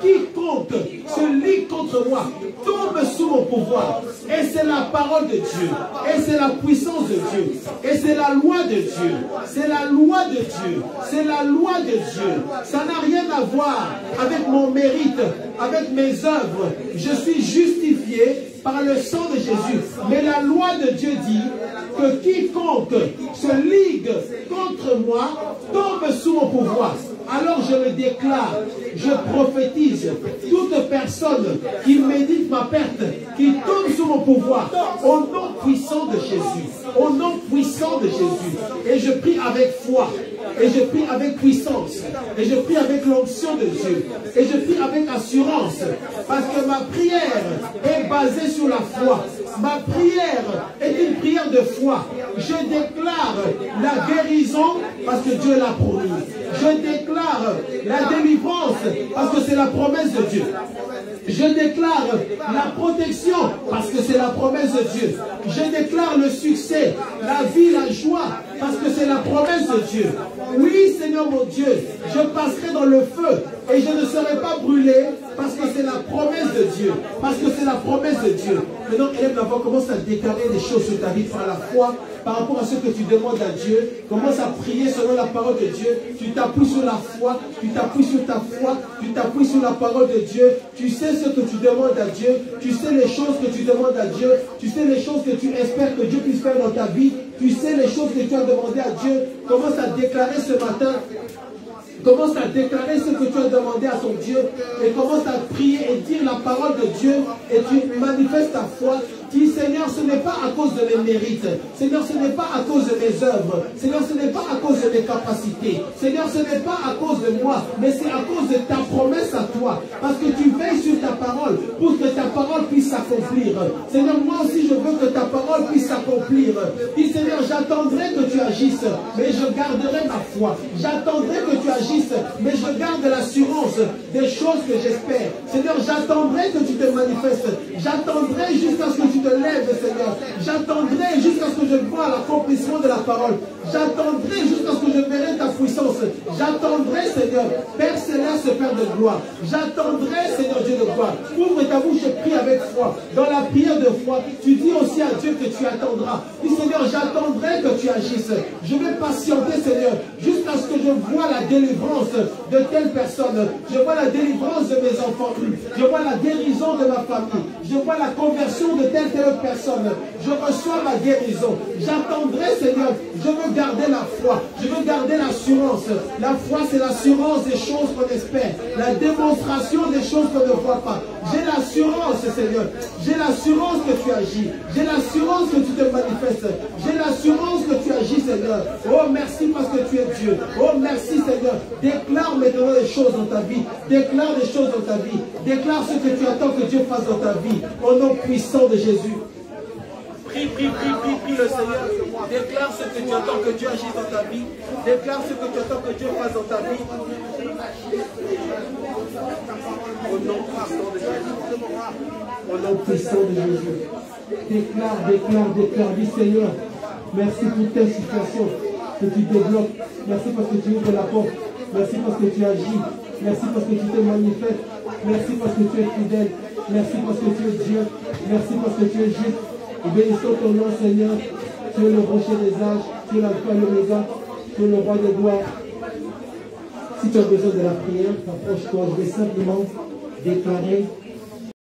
quiconque se ligue contre moi tombe sous mon pouvoir. Et c'est la parole de Dieu. Et c'est la puissance de Dieu. Et c'est la loi de Dieu. C'est la loi de Dieu. C'est la loi de Dieu. Ça n'a rien à voir avec mon mérite, avec mes œuvres. Je suis justifié par le sang de Jésus. Mais la loi de Dieu dit que quiconque se ligue contre moi tombe sous mon pouvoir. Alors je le déclare, je prophétise, toute personne qui médite ma perte, qui tombe sous mon pouvoir, au nom puissant de Jésus, au nom puissant de Jésus. Et je prie avec foi, et je prie avec puissance, et je prie avec l'onction de Dieu, et je prie avec assurance, parce que ma prière est basée sur la foi. Ma prière est une prière de foi. Je déclare la guérison parce que Dieu l'a promis. Je déclare la délivrance parce que c'est la promesse de Dieu. Je déclare la protection parce que c'est la promesse de Dieu. Je déclare le succès, la vie, la joie parce que c'est la promesse de Dieu. Oui, Seigneur mon Dieu, je passerai dans le feu et je ne serai pas brûlé parce que c'est la promesse de Dieu. Parce que c'est la promesse de Dieu. Maintenant, élève la voix, commence à déclarer des choses sur ta vie par la foi, par rapport à ce que tu demandes à Dieu. Commence à prier selon la parole de Dieu. Tu t'appuies sur la foi, tu t'appuies sur ta foi, tu t'appuies sur la parole de Dieu. Tu sais ce que tu demandes à Dieu, tu sais les choses que tu demandes à Dieu, tu sais les choses que tu espères que Dieu puisse faire dans ta vie, tu sais les choses que tu as demandé à Dieu. Commence à déclarer ce matin. Commence à déclarer ce que tu as demandé à ton Dieu et commence à prier et dire la parole de Dieu et tu manifestes ta foi. Dis Seigneur, ce n'est pas à cause de mes mérites. Seigneur, ce n'est pas à cause de mes œuvres. Seigneur, ce n'est pas à cause de mes capacités. Seigneur, ce n'est pas à cause de moi, mais c'est à cause de ta promesse à toi. Parce que tu veilles sur ta parole pour que ta parole puisse s'accomplir. Seigneur, moi aussi je veux que ta parole puisse s'accomplir. Dis Seigneur, j'attendrai que tu agisses, mais je garderai ma foi. J'attendrai que tu agisses, mais je garde l'assurance des choses que j'espère. Seigneur, j'attendrai que tu te manifestes. J'attendrai jusqu'à ce que tu te lèves, Seigneur. J'attendrai jusqu'à ce que je vois l'accomplissement de la parole. J'attendrai jusqu'à ce que je verrai ta puissance. J'attendrai, Seigneur, Père Céleste, Père de gloire. J'attendrai, Seigneur Dieu de gloire. Ouvre ta bouche et prie avec avec foi. Dans la prière de foi, tu dis aussi à Dieu que tu attendras. Dis Seigneur, j'attendrai que tu agisses. Je vais patienter Seigneur, jusqu'à ce que je vois la délivrance de telle personne. Je vois la délivrance de mes enfants. Je vois la guérison de ma famille. Je vois la conversion de telle personne. Je reçois ma guérison. J'attendrai Seigneur. Je veux garder la foi. Je veux garder l'assurance. La foi c'est l'assurance des choses qu'on espère. La démonstration des choses qu'on ne voit pas. J'ai l'assurance Seigneur. J'ai l'assurance que tu agis. J'ai l'assurance que tu te manifestes. J'ai l'assurance que tu agis Seigneur. Oh merci parce que tu es Dieu. Oh merci Seigneur. Déclare maintenant les choses dans ta vie. Déclare les choses dans ta vie. Déclare ce que tu attends que Dieu fasse dans ta vie. Au nom puissant de Jésus. Prie le Seigneur. Déclare ce que tu attends que Dieu agisse dans ta vie. Déclare ce que tu attends que Dieu fasse dans ta vie. Au nom puissant de Jésus. Au nom puissant de Jésus. Déclare. Dis Seigneur, merci pour telle situation que tu développes. Merci parce que tu ouvres la porte. Merci parce que tu agis. Merci parce que tu te manifestes. Merci parce que tu es fidèle. Merci parce que tu es Dieu. Merci parce que tu es juste. Et bénissons ton nom, Seigneur. Tu es le rocher des âges. Tu es l'alpha et l'oméga. Tu es le roi des gloires. Si tu as besoin de la prière, approche-toi. Je vais simplement déclarer